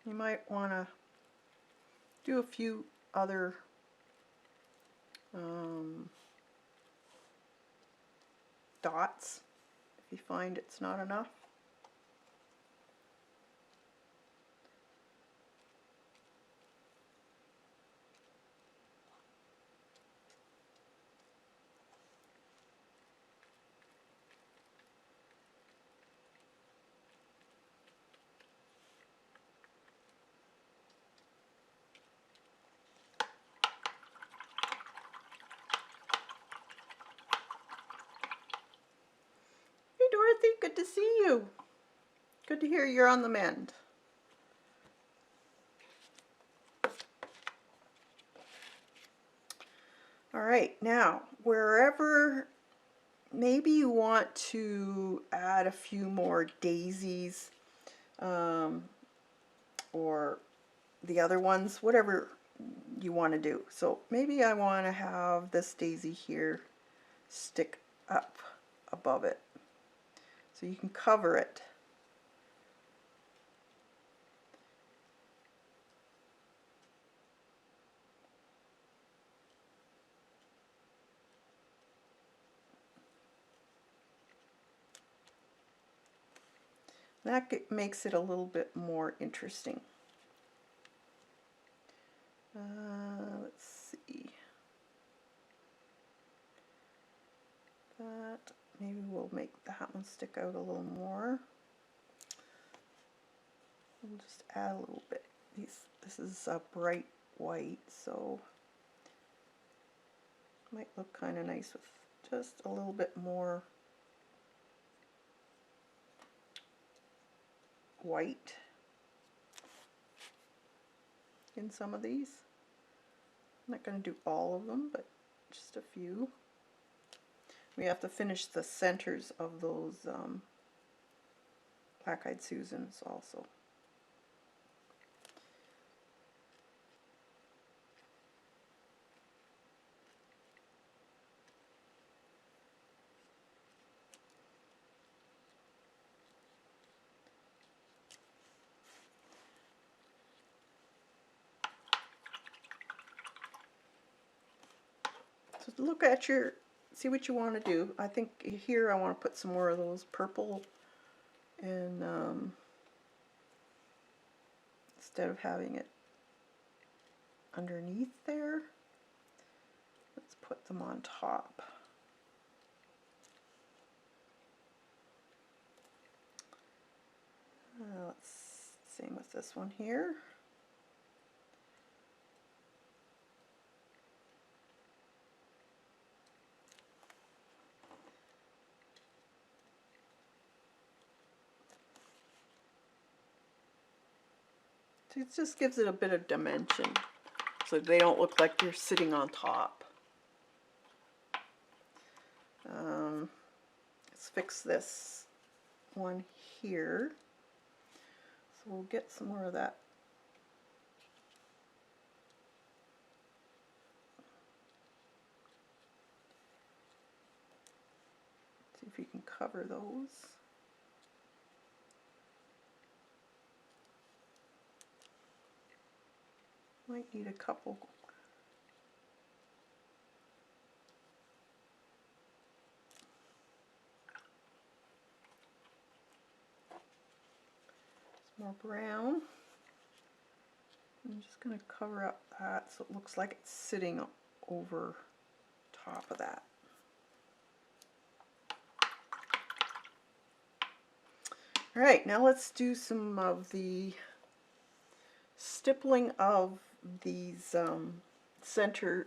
You might want to do a few other dots if you find it's not enough. Hey Dorothy, good to see you. Good to hear you're on the mend. All right, now wherever maybe you want to add a few more daisies or the other ones, whatever you want to do. So maybe I want to have this daisy here stick up above it. So you can cover it. That makes it a little bit more interesting. Let's see. That, maybe we'll make that one stick out a little more. We'll just add a little bit. This is a bright white, so it might look kind of nice with just a little bit more white in some of these. I'm not going to do all of them, but just a few. We have to finish the centers of those black-eyed Susans also. So look at your see what you want to do. I think here I want to put some more of those purple, and instead of having it underneath there, let's put them on top. Same with this one here. It just gives it a bit of dimension so they don't look like they're sitting on top. Let's fix this one here. So we'll get some more of that. See if you can cover those. Might need a couple. Some more brown. I'm just going to cover up that so it looks like it's sitting over top of that. All right, now let's do some of the stippling of these center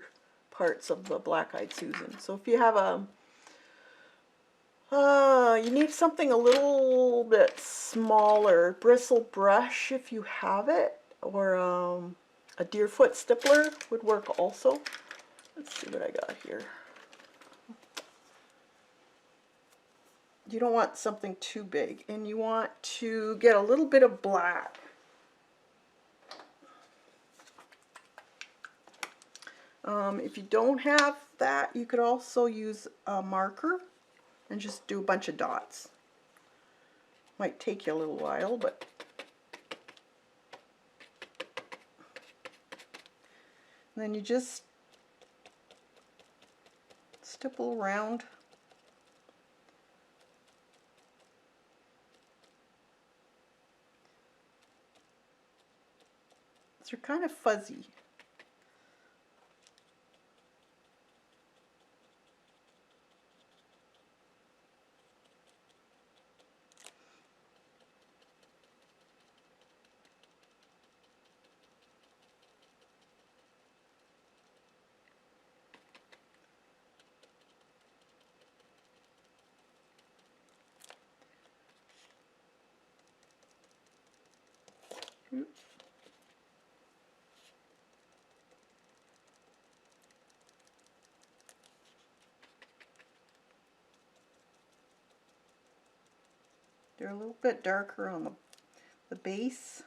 parts of the Black-Eyed Susan. So if you have you need something a little bit smaller, bristle brush if you have it, or a deerfoot stippler would work also. Let's see what I got here. You don't want something too big, and you want to get a little bit of black. If you don't have that, you could also use a marker and just do a bunch of dots. Might take you a little while, but and then you just stipple around. They're kind of fuzzy. Oops. They're a little bit darker on the base.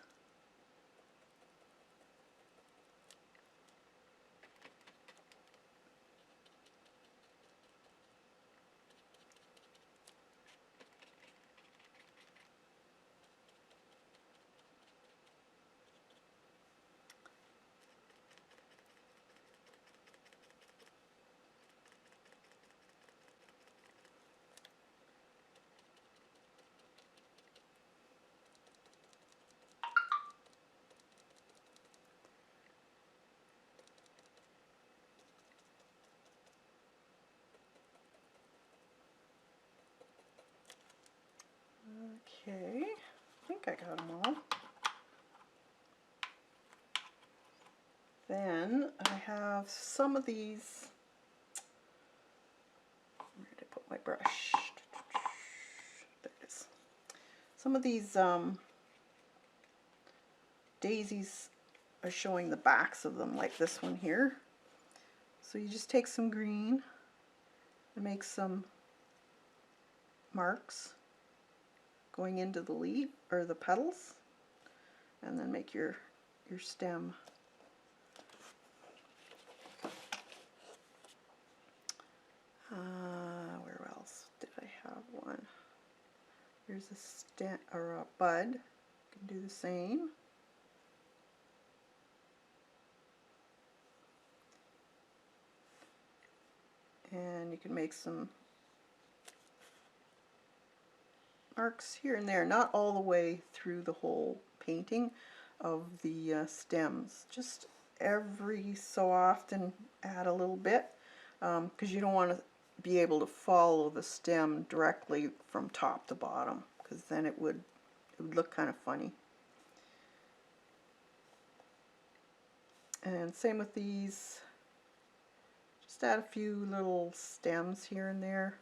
Okay, I think I got them all. Then I have some of these. Where did I put my brush? There it is. Some of these daisies are showing the backs of them, like this one here. So you just take some green and make some marks going into the leaf or the petals, and then make your stem. Where else did I have one? There's a stem or a bud. You can do the same. And you can make some marks here and there, not all the way through the whole painting of the stems. Just every so often add a little bit, because you don't want to be able to follow the stem directly from top to bottom, because then it would look kind of funny. And same with these. Just add a few little stems here and there,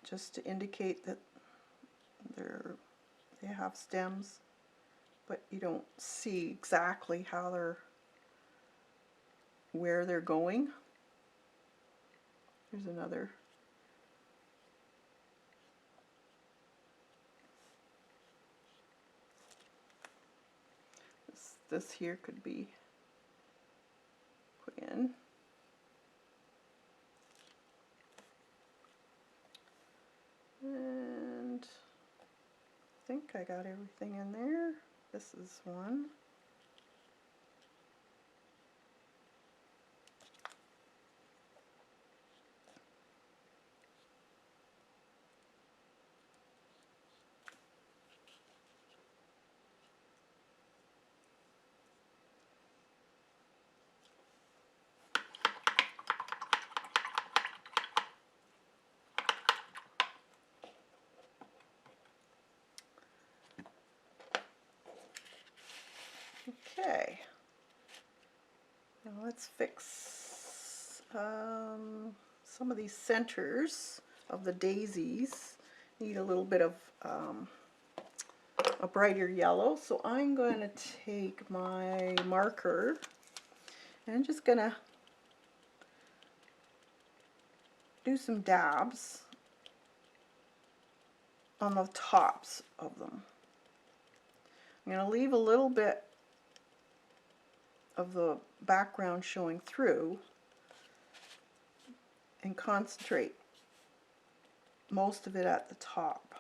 just to indicate that they have stems, but you don't see exactly how where they're going. Here's another. This here could be put in. And I think I got everything in there. This is one. Okay, now let's fix some of these centers of the daisies. Need a little bit of a brighter yellow, so I'm going to take my marker and I'm just going to do some dabs on the tops of them. I'm going to leave a little bit of the background showing through and concentrate most of it at the top.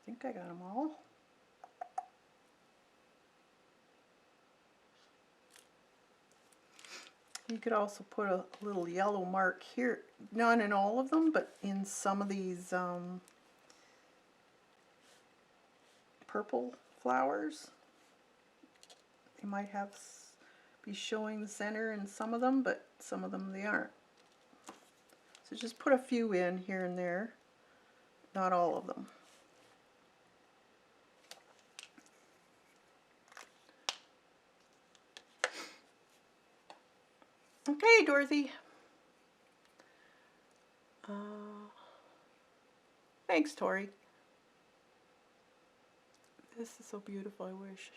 I think I got them all. You could also put a little yellow mark here, not in all of them, but in some of these purple flowers. They might be showing the center in some of them, but some of them they aren't. So just put a few in here and there, not all of them. Okay, Dorothy. Thanks, Tori. This is so beautiful. I wish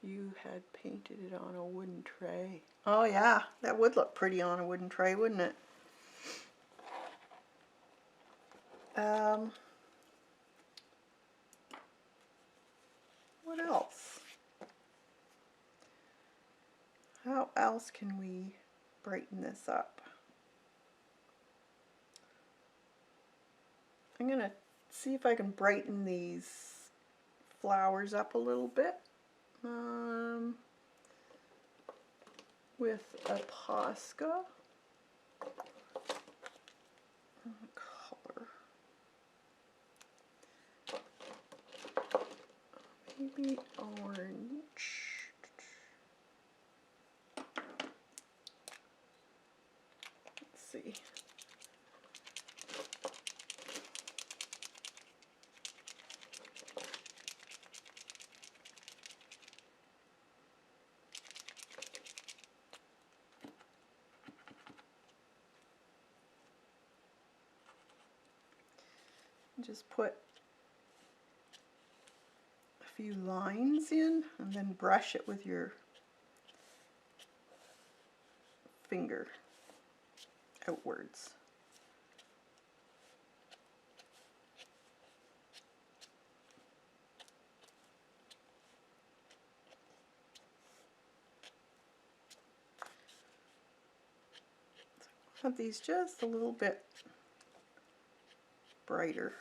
you had painted it on a wooden tray. Oh yeah, that would look pretty on a wooden tray, wouldn't it? What else? How else can we brighten this up? I'm going to see if I can brighten these flowers up a little bit with a Posca color. Maybe orange. Let's see. Just put a few lines in and then brush it with your finger outwards. I want these just a little bit brighter.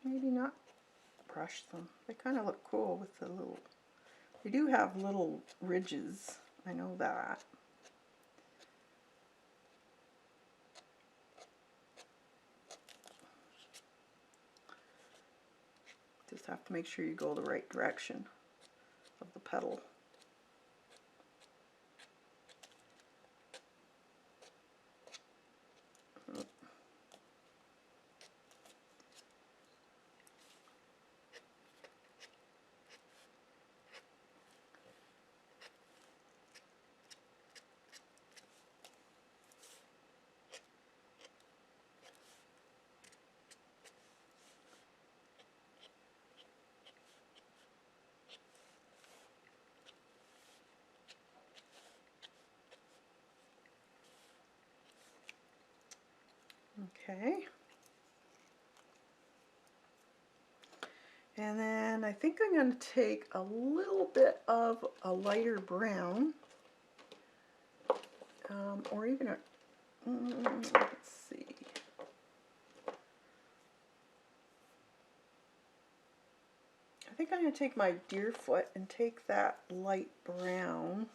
Maybe not brush them. They kind of look cool with the little, they do have little ridges, I know that. Just have to make sure you go the right direction of the petal. Okay. And then I think I'm going to take a little bit of a lighter brown, or even a, let's see. I think I'm going to take my Deerfoot and take that light brown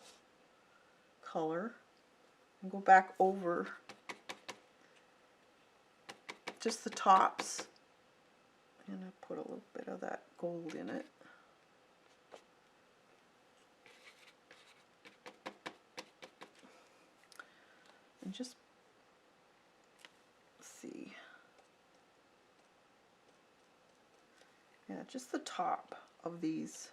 color and go back over just the tops. And I put a little bit of that gold in it. And just see. Yeah, just the top of these.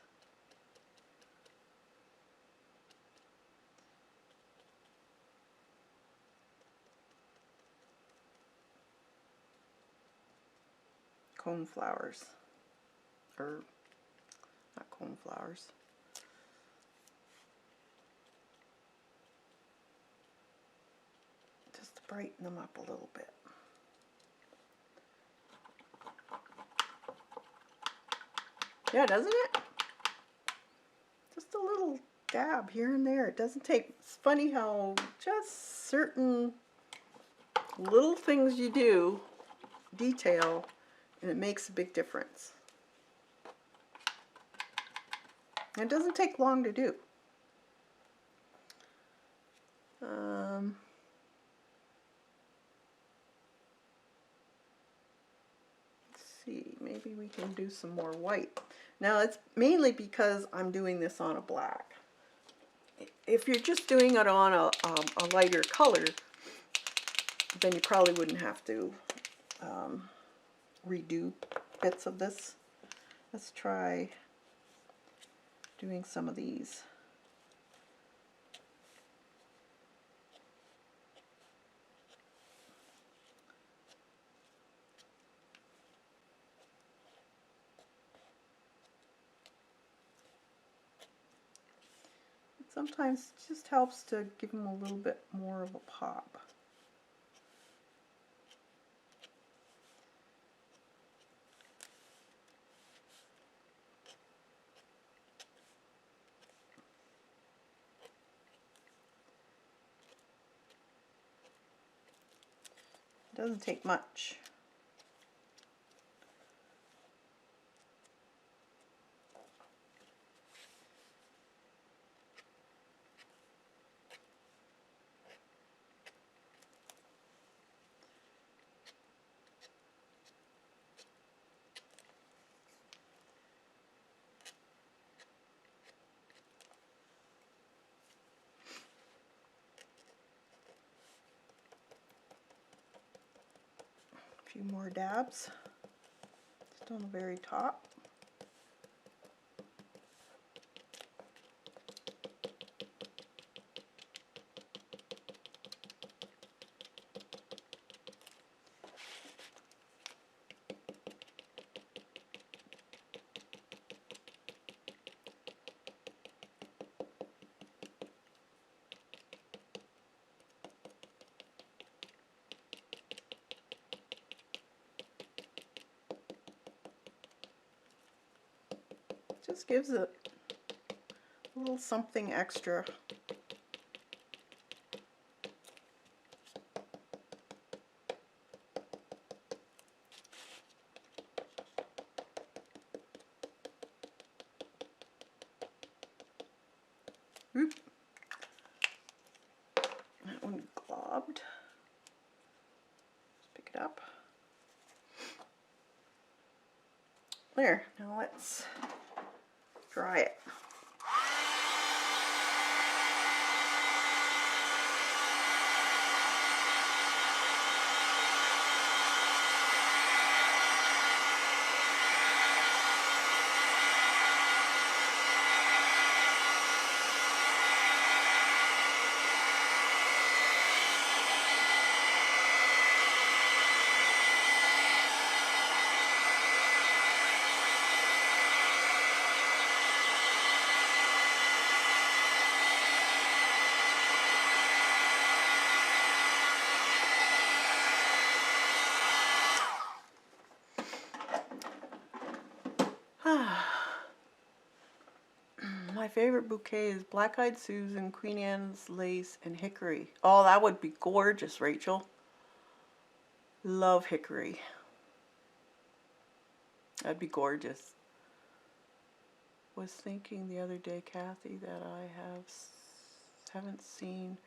Cone flowers, or not cone flowers. Just to brighten them up a little bit. Yeah, doesn't it? Just a little dab here and there. It doesn't take, it's funny how just certain little things you do, detail, and it makes a big difference. And it doesn't take long to do. Let's see, maybe we can do some more white. Now it's mainly because I'm doing this on a black. If you're just doing it on a lighter color, then you probably wouldn't have to redo bits of this. Let's try doing some of these. Sometimes it just helps to give them a little bit more of a pop. It doesn't take much. A few more dabs, just on the very top. Just gives it a little something extra. Oop. That one globbed. Let's pick it up. There, now let's try it. My favorite bouquet is Black-Eyed Susan, Queen Anne's Lace, and Hickory. Oh, that would be gorgeous, Rachel. Love hickory. That'd be gorgeous. Was thinking the other day, Kathy, that I haven't seen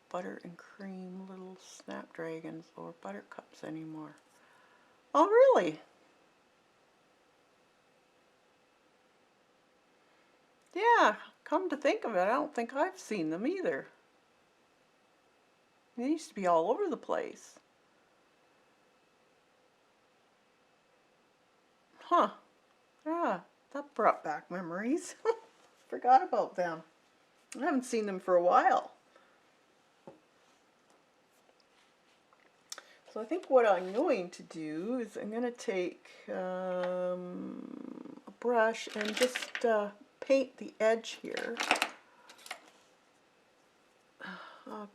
butter and cream little snapdragons or buttercups anymore. Oh, really? Yeah, come to think of it, I don't think I've seen them either. They used to be all over the place. Huh. Yeah, that brought back memories. Forgot about them. I haven't seen them for a while. So I think what I'm going to do is I'm going to take a brush and just paint the edge here.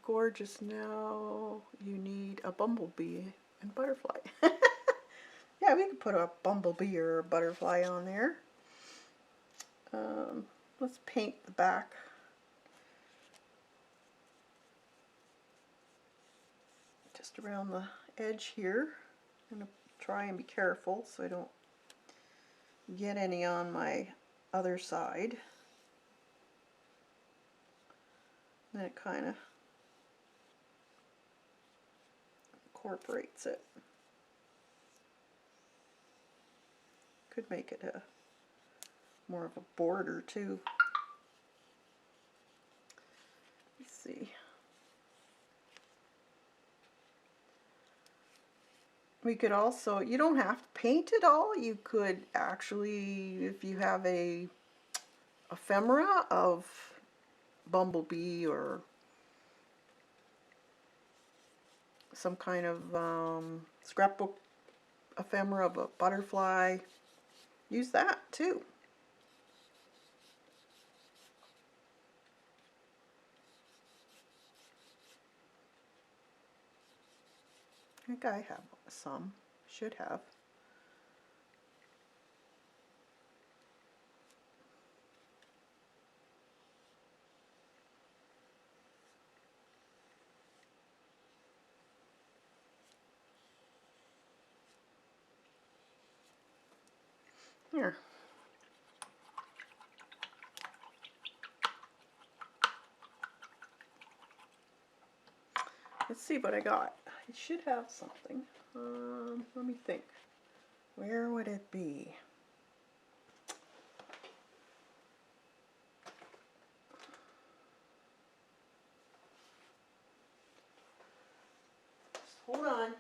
Gorgeous. Now you need a bumblebee and butterfly. Yeah, we could put a bumblebee or a butterfly on there. Let's paint the back. Just around the edge here. I'm going to try and be careful so I don't get any on my other side. And then it kind of incorporates it. Could make it a more of a border too. Let's see. We could also, you don't have to paint it all. You could actually, if you have a ephemera of bumblebee or some kind of scrapbook ephemera of a butterfly, use that too. I think I have some, should have. Here. Let's see what I got. I should have something. Let me think. Where would it be? Just hold on.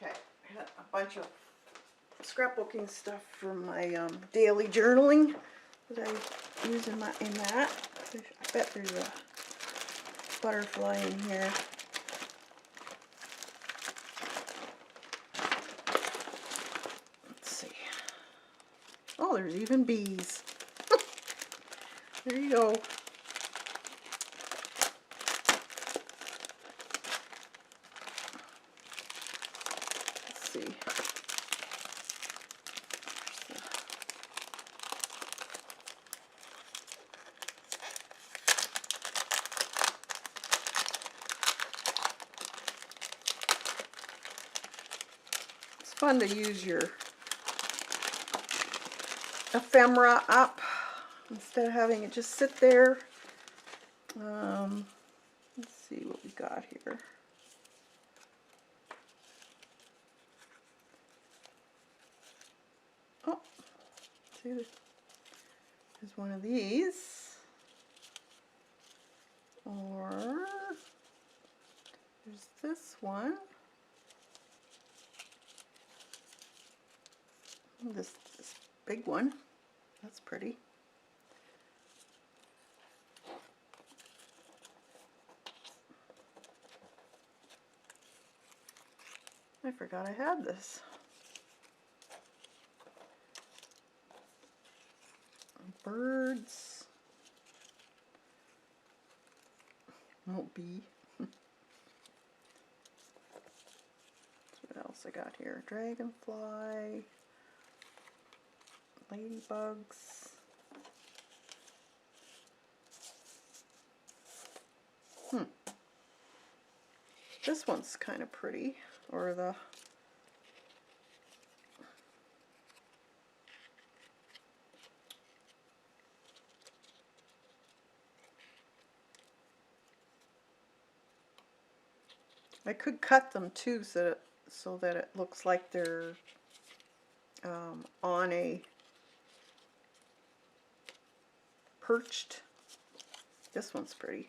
Okay, I got a bunch of scrapbooking stuff from my daily journaling that I use in that. I bet there's a butterfly in here. Let's see. Oh, there's even bees. There you go. fun to use your ephemera up instead of having it just sit there. Let's see what we got here. Oh, see, there's one of these. Or there's this one. This big one. That's pretty. I forgot I had this. Birds. Oh, bee. What else I got here? Dragonfly. Ladybugs. This one's kind of pretty. Or the I could cut them too so that it looks like they're on a perched. This one's pretty.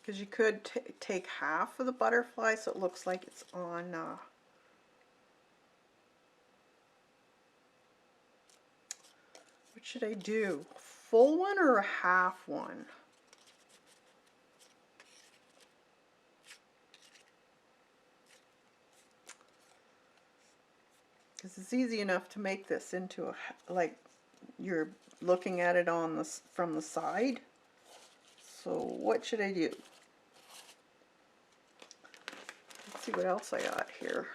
Because you could take half of the butterfly so it looks like it's on what should I do? Full one or a half one? Because it's easy enough to make this into a, like you're looking at it on the from the side. So what should I do? Let's see what else I got here.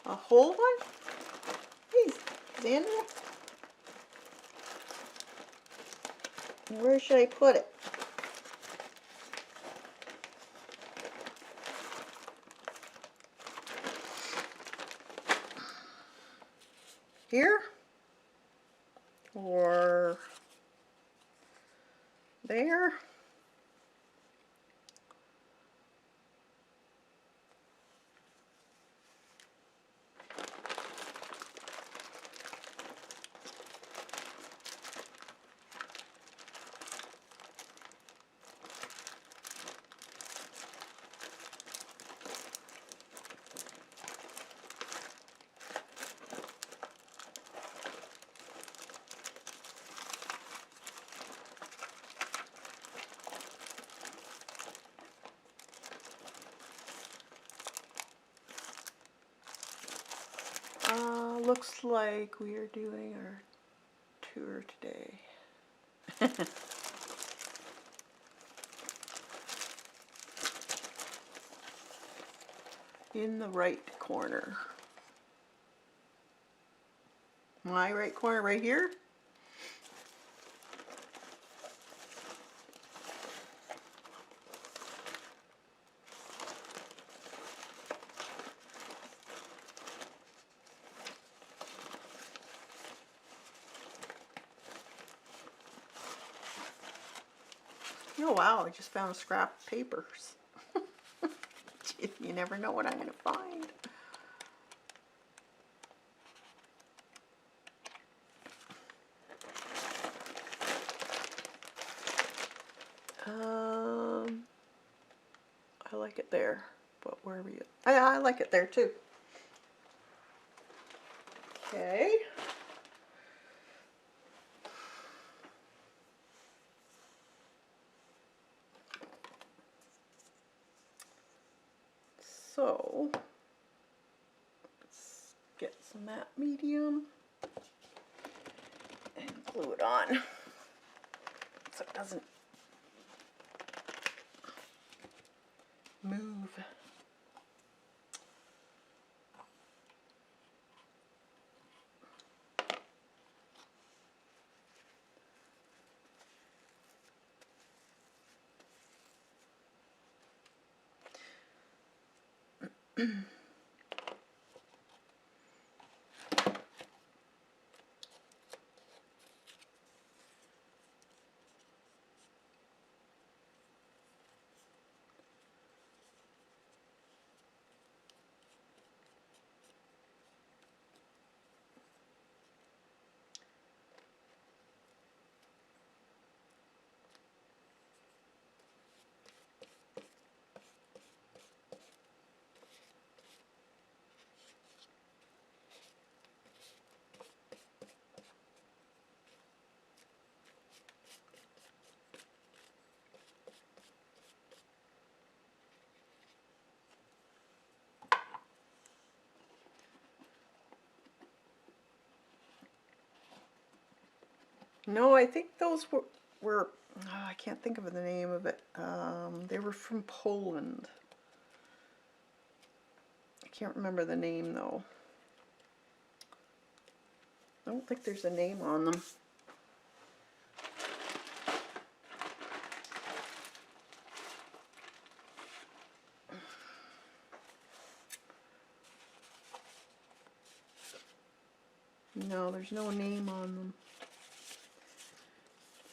A whole one? Hey, Xander. Where should I put it? Here? Or there? Looks like we are doing our tour today. In the right corner. My right corner right here. Oh wow, I just found scrap papers. You never know what I'm going to find. I like it there, but where are we? I like it there too. Okay. So, let's get some matte medium and glue it on so it doesn't move. No, I think those were oh, I can't think of the name of it. They were from Poland. I can't remember the name though. I don't think there's a name on them. No, there's no name on them.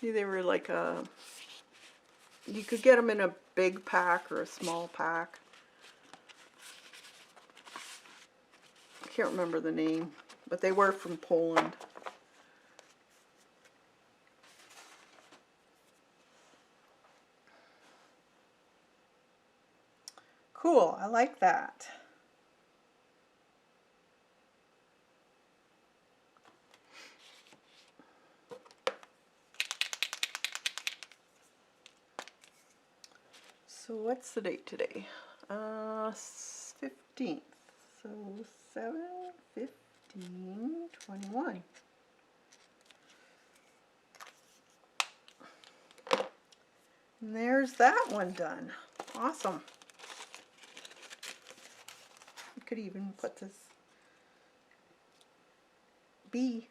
See, they were like a... You could get them in a big pack or a small pack. I can't remember the name, but they were from Poland. Cool, I like that. So what's the date today? 15th. So 7, 15, 21. And there's that one done. Awesome. You could even put this bee.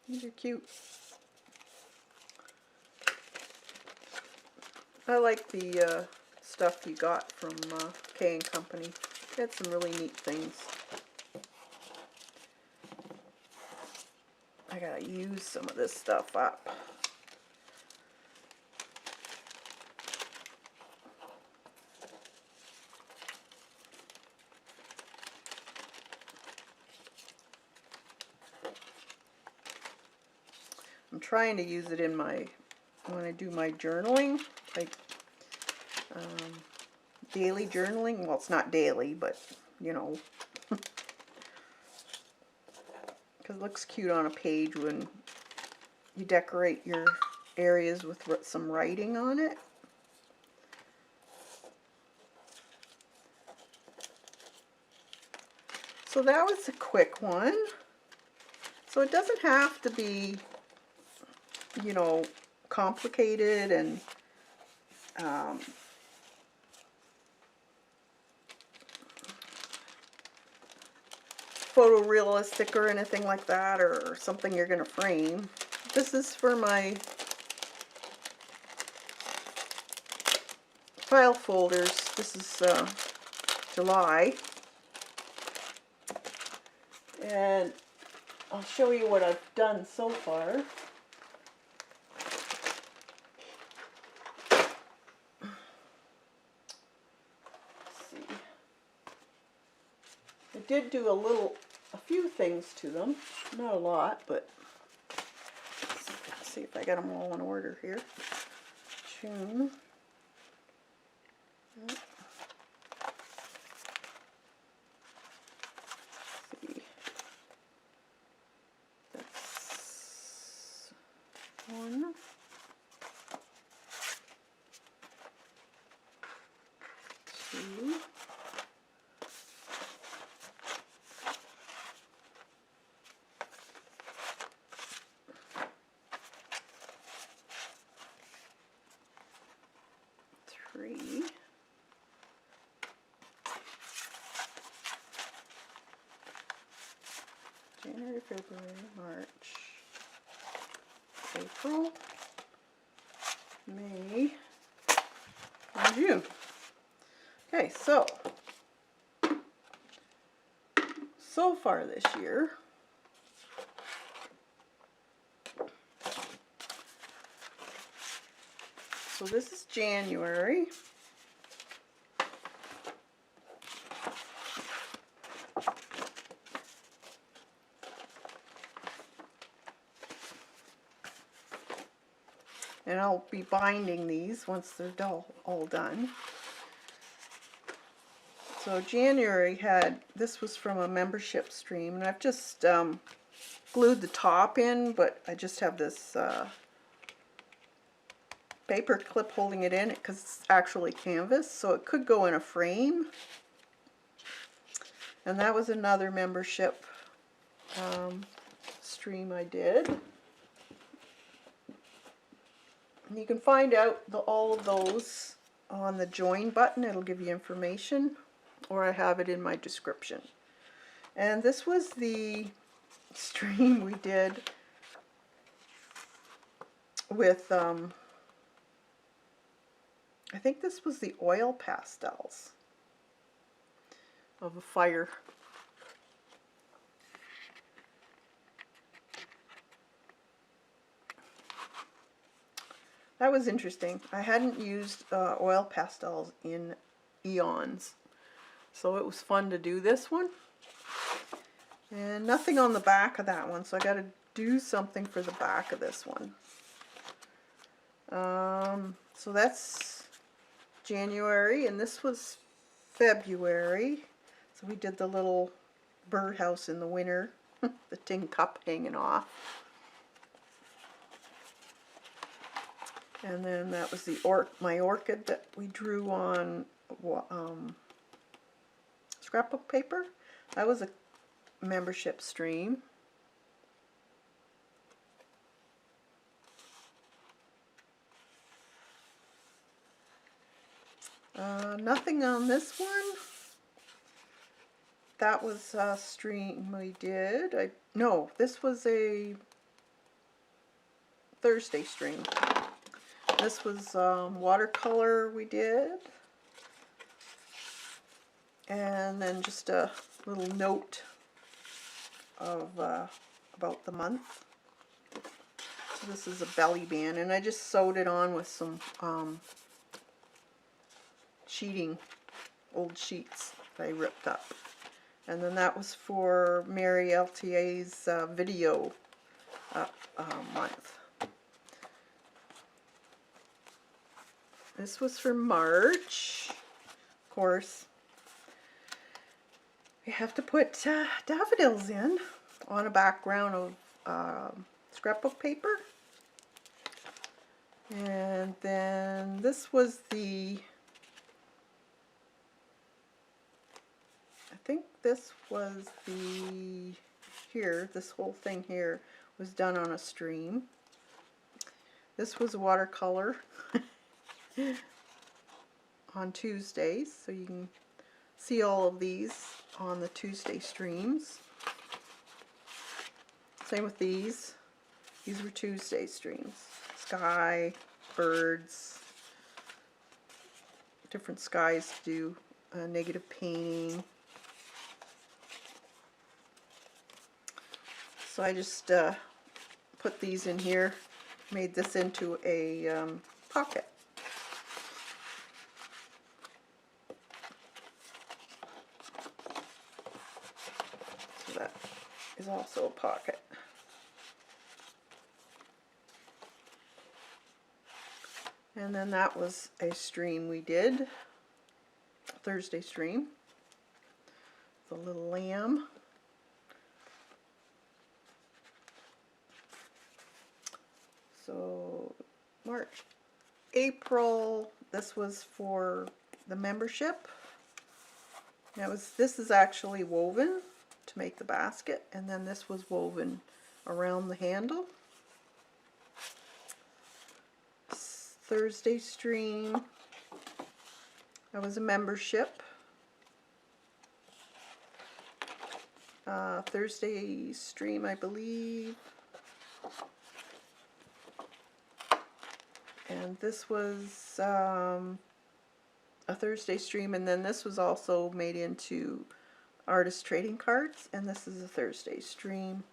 These are cute. I like the stuff you got from K & Company. They had some really neat things. I gotta use some of this stuff up. I'm trying to use it in my, when I do my journaling, like daily journaling. Well, it's not daily, but you know, because it looks cute on a page when you decorate your areas with some writing on it. So that was a quick one. So it doesn't have to be, you know, complicated and photorealistic or anything like that, or something you're going to frame. This is for my file folders. This is July. And I'll show you what I've done so far. I did do a few things to them, not a lot, but let's see if I got them all in order here. June. Let's see. That's one. Two. 3. January, February, March, April, May, and June. Okay, so far this year, so this is January. And I'll be binding these once they're all done. So January this was from a membership stream, and I've just glued the top in, but I just have this paper clip holding it in because it's actually canvas, so it could go in a frame. And that was another membership stream I did. And you can find out all of those on the join button. It'll give you information, or I have it in my description. And this was the stream we did with, I think this was the oil pastels of a fire. That was interesting. I hadn't used oil pastels in eons, so it was fun to do this one. And nothing on the back of that one, so I got to do something for the back of this one. So that's January, and this was February. So we did the little birdhouse in the winter, the tin cup hanging off. And then that was my orchid that we drew on scrapbook paper. That was a membership stream. Nothing on this one. That was a stream we did. No, this was a Thursday stream. This was watercolor we did. And then just a little note of about the month. So this is a belly band, and I just sewed it on with some sheeting, old sheets that I ripped up. And then that was for Mary LTA's video month. This was for March. Of course, we have to put daffodils in on a background of scrapbook paper. And then this was I think this was this whole thing here was done on a stream. This was watercolor on Tuesdays, so you can see all of these on the Tuesday streams. Same with these. These were Tuesday streams. Sky, birds, different skies to do negative painting. So I just put these in here, made this into a pocket. that is also a pocket. And then that was a stream we did, Thursday stream, the little lamb. So March, April, this was for the membership. This is actually woven to make the basket, and then this was woven around the handle. Thursday stream, that was a membership. Thursday stream, I believe. And this was a Thursday stream, and then this was also made into artist trading cards, and this is a Thursday stream.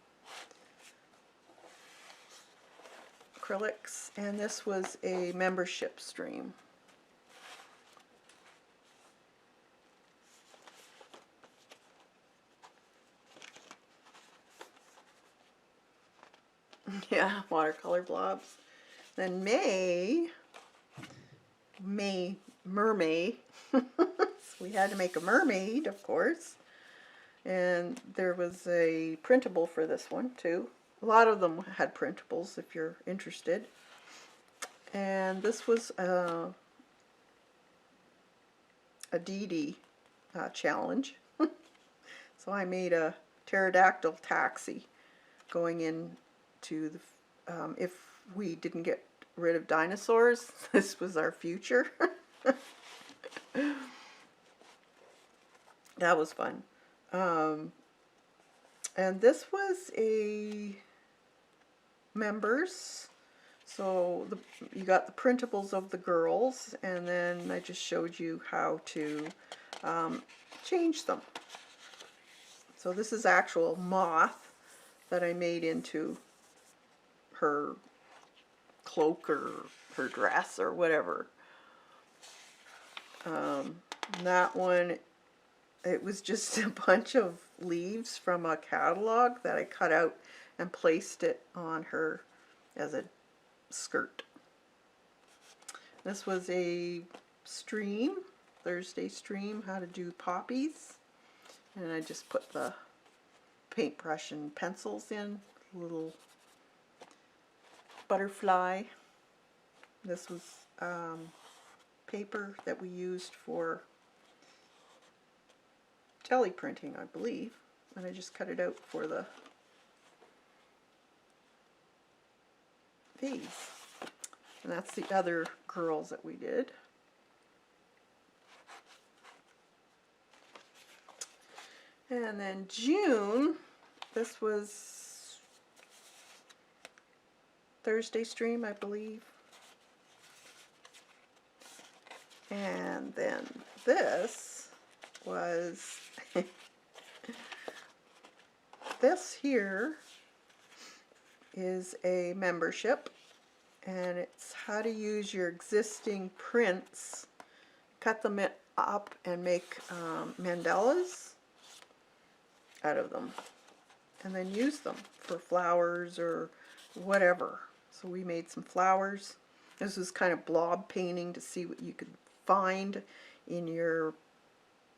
Acrylics, and this was a membership stream. Yeah, watercolor blobs. Then mermaid. So we had to make a mermaid, of course. And there was a printable for this one too. A lot of them had printables if you're interested. And this was a DD challenge. So I made a pterodactyl taxi going into the, if we didn't get rid of dinosaurs, this was our future. That was fun. And this was a members, so you got the printables of the girls, and then I just showed you how to change them. So this is actual moth that I made into her cloak or her dress or whatever. That one, it was just a bunch of leaves from a catalog that I cut out and placed it on her as a skirt. This was a stream, Thursday stream, how to do poppies. And I just put the paintbrush and pencils in, little butterfly. This was paper that we used for jelly printing, I believe, and I just cut it out for the vase. And that's the other girls that we did. And then June, this was Thursday stream, I believe. And then this was this here is a membership, and it's how to use your existing prints, cut them up and make mandalas out of them, and then use them for flowers or whatever. So we made some flowers. This was kind of blob painting to see what you could find in your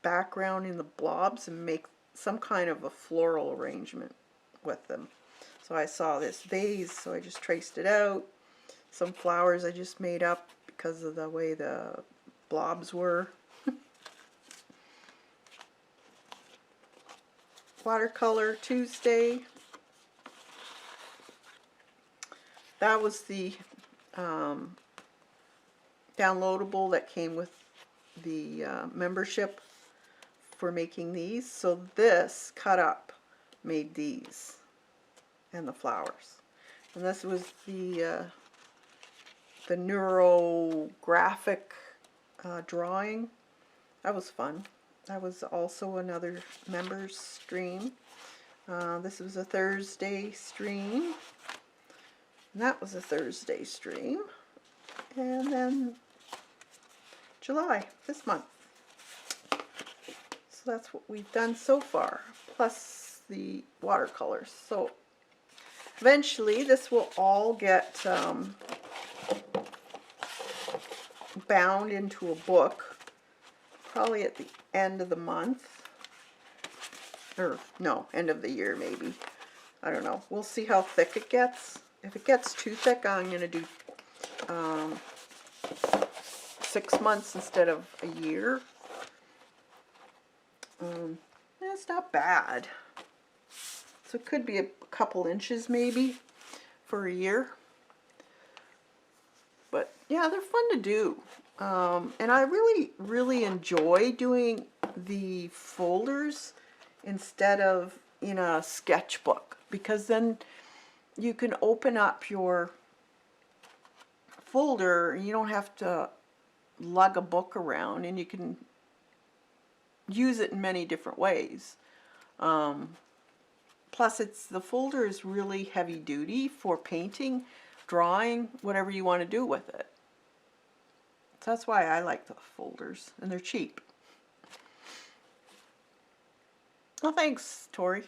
background in the blobs and make some kind of a floral arrangement with them. So I saw this vase, so I just traced it out. Some flowers I just made up because of the way the blobs were. Watercolor Tuesday. That was the downloadable that came with the membership for making these. So this cut up made these and the flowers. And this was the neurographic drawing. That was fun. That was also another members stream. This was a Thursday stream. And that was a Thursday stream. And then July, this month. So that's what we've done so far. Plus the watercolors. So eventually this will all get bound into a book, probably at the end of the month, or no, end of the year maybe. I don't know. We'll see how thick it gets. If it gets too thick, I'm going to do 6 months instead of a year. It's not bad. So it could be a couple inches maybe for a year. But yeah, they're fun to do. And I really enjoy doing the folders instead of in a sketchbook, because then you can open up your folder and you don't have to lug a book around, and you can use it in many different ways. Plus, the folder is really heavy duty for painting, drawing, whatever you want to do with it. So that's why I like the folders, and they're cheap. Oh, thanks, Tori.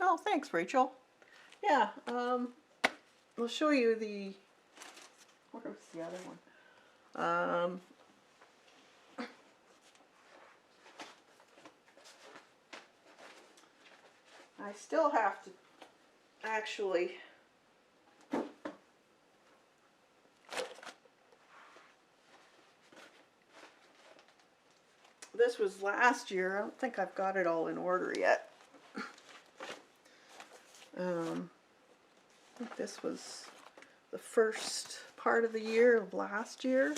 Oh, thanks, Rachel. Yeah, I'll show you the, what was the other one? I still have to actually this was last year. I don't think I've got it all in order yet. I think this was the first part of the year of last year.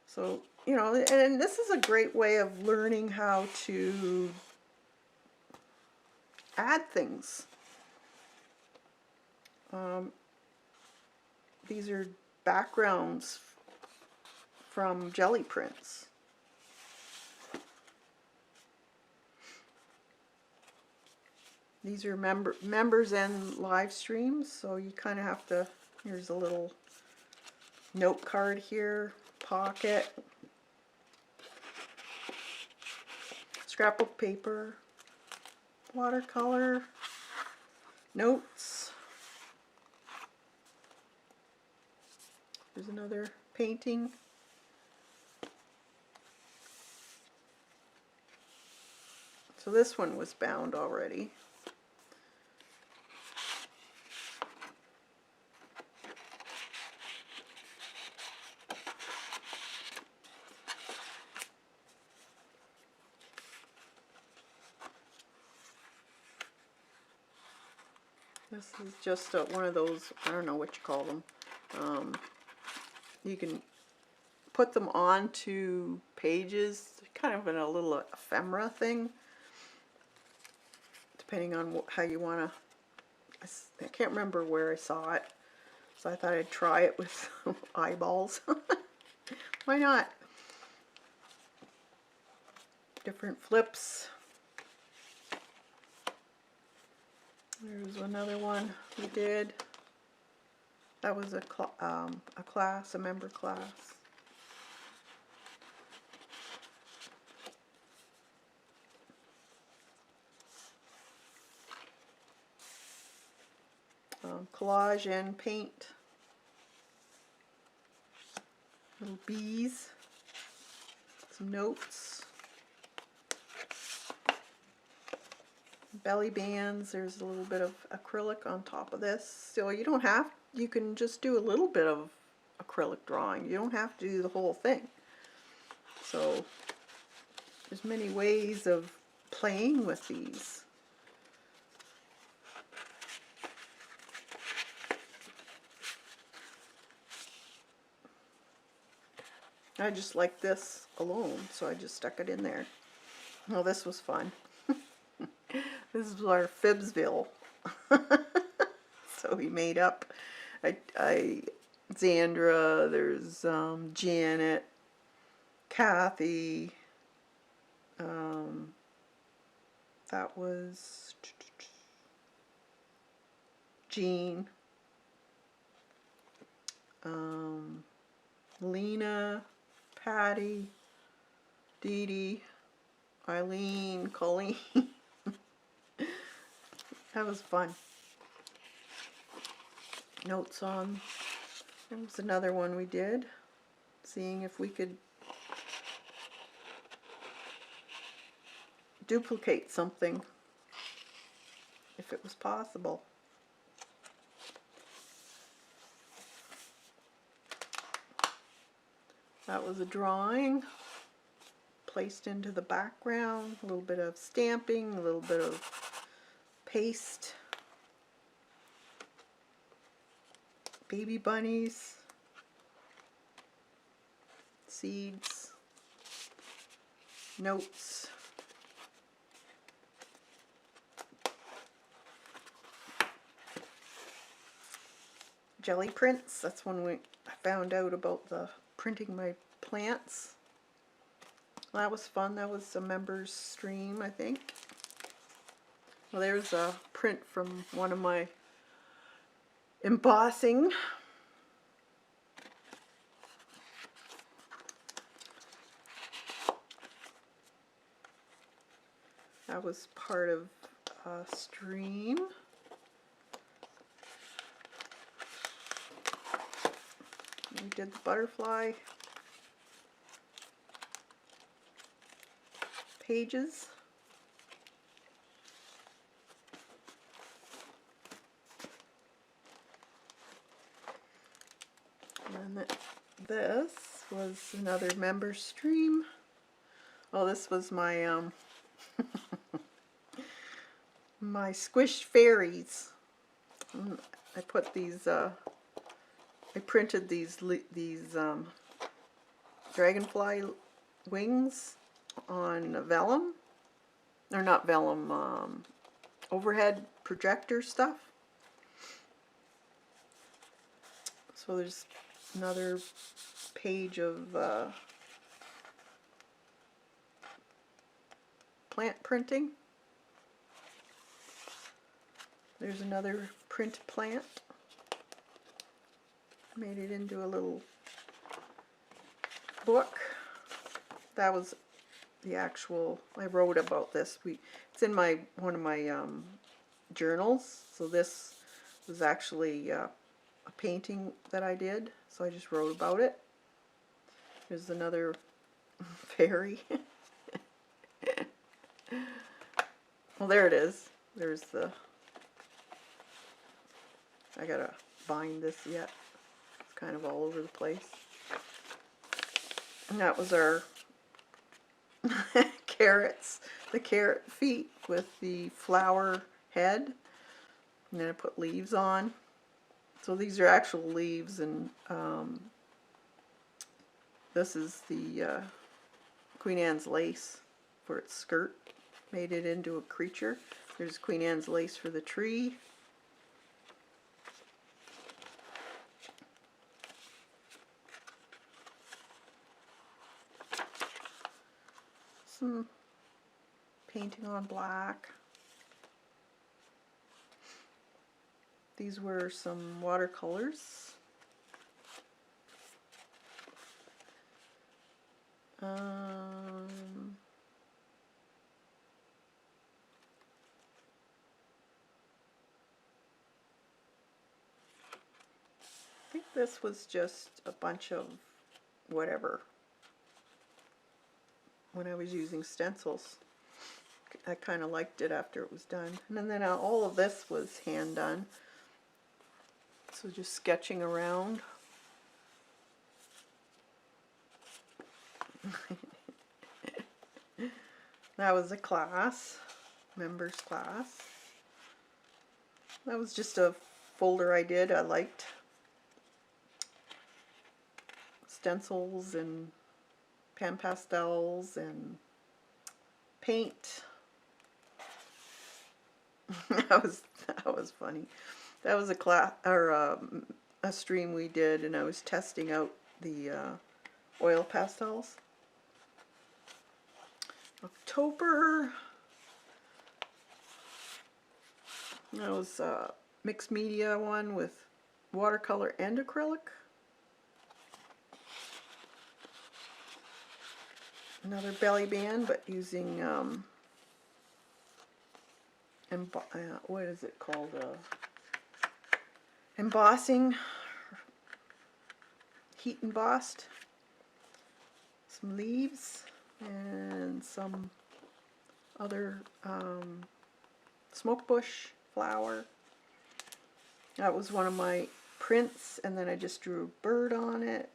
So, you know, and this is a great way of learning how to add things. These are backgrounds from jelly prints. These are members and live streams, so you kind of have to, here's a little note card here, pocket, scrapbook paper, watercolor, notes. There's another painting. So this one was bound already. This is just one of those, I don't know what you call them. You can put them onto pages, kind of in a little ephemera thing, depending on how you want to. I can't remember where I saw it, so I thought I'd try it with eyeballs. Why not? Different flips. There's another one we did. That was a class, a member class. Collage and paint. Little bees. Some notes. Belly bands. There's a little bit of acrylic on top of this. So you don't have, you can just do a little bit of acrylic drawing. You don't have to do the whole thing. So there's many ways of playing with these. I just like this alone, so I just stuck it in there. Oh, this was fun. This is our Fibsville. So we made up. Xandra, there's Janet, Kathy. That was Jean, Lena, Patty, Dee Dee, Eileen, Colleen. That was fun. Notes on. There was another one we did, seeing if we could duplicate something, if it was possible. That was a drawing placed into the background, a little bit of stamping, a little bit of paste, baby bunnies, seeds, notes, jelly prints. That's when I found out about the printing my plants. That was fun. That was a member's stream, I think. Well, there's a print from one of my embossing. That was part of a stream. We did the butterfly pages. And then this was another member stream. Oh, this was my my squished fairies. I put these I printed these dragonfly wings on vellum, or not vellum, overhead projector stuff. So there's another page of plant printing. There's another print plant. Made it into a little book. That was the actual, I wrote about this. It's in one of my journals. So this was actually a painting that I did. So I just wrote about it. There's another fairy. Well, there it is. There's the, I gotta bind this yet. It's kind of all over the place. And that was our carrots, the carrot feet with the flower head. And then I put leaves on. So these are actual leaves, and this is the Queen Anne's lace for its skirt. Made it into a creature. There's Queen Anne's lace for the tree. Some painting on black. These were some watercolors. I think this was just a bunch of whatever when I was using stencils. I kind of liked it after it was done. And then all of this was hand done. So just sketching around. That was a class, members class. That was just a folder I did. I liked stencils and pan pastels and paint. that was funny. That was a class or a stream we did, and I was testing out the oil pastels. October. That was mixed media one with watercolor and acrylic. Another belly band, but using what is it called? Embossing, heat embossed. Some leaves and some other smoke bush flower. That was one of my prints, and then I just drew a bird on it.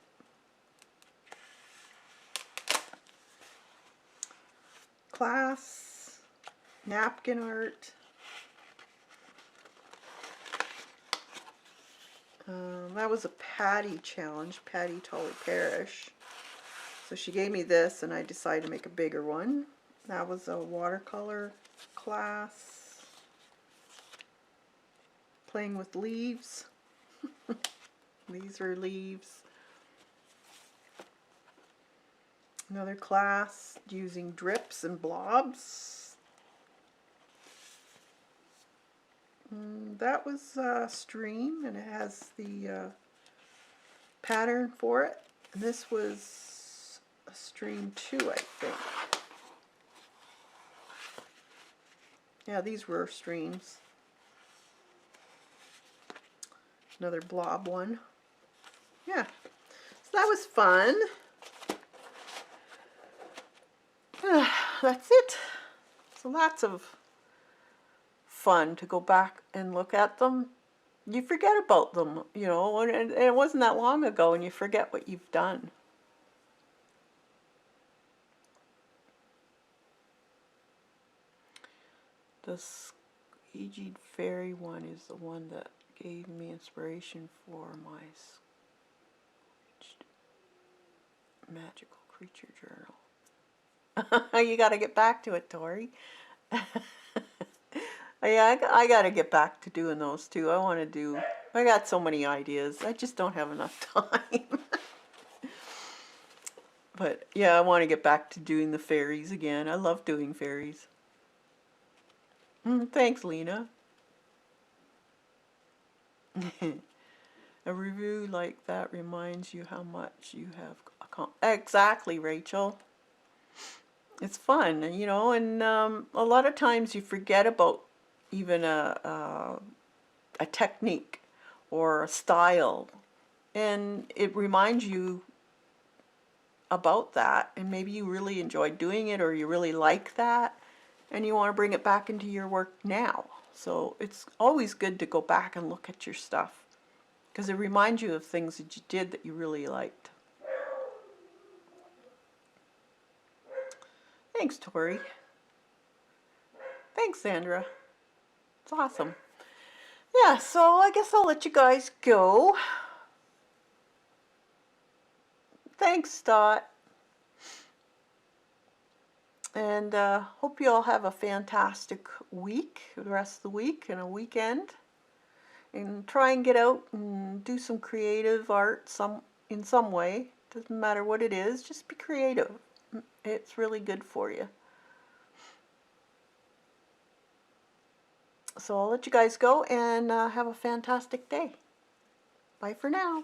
Class, napkin art. That was a Patty challenge, Patty Tully Parish. So she gave me this, and I decided to make a bigger one. That was a watercolor class. Playing with leaves. These are leaves. Another class using drips and blobs. That was a stream, and it has the pattern for it. And this was a stream too, I think. Yeah, these were streams. Another blob one. Yeah, so that was fun. That's it. So lots of fun to go back and look at them. You forget about them, you know, and it wasn't that long ago, and you forget what you've done. The Squeegeed Fairy one is the one that gave me inspiration for my Magical Creature Journal. You got to get back to it, Tori. Yeah, I got to get back to doing those too. I got so many ideas. I just don't have enough time. But yeah, I want to get back to doing the fairies again. I love doing fairies. Thanks, Lena. A review like that reminds you how much you have accomplished. Exactly, Rachel. It's fun, you know, and a lot of times you forget about even a technique or a style, and it reminds you about that, and maybe you really enjoy doing it, or you really like that, and you want to bring it back into your work now. So it's always good to go back and look at your stuff, because it reminds you of things that you did that you really liked. Thanks, Tori. Thanks, Sandra. It's awesome. Yeah, so I guess I'll let you guys go. Thanks, Dot. And hope you all have a fantastic week, the rest of the week and a weekend. And try and get out and do some creative art in some way. Doesn't matter what it is, just be creative. It's really good for you. So I'll let you guys go and have a fantastic day. Bye for now.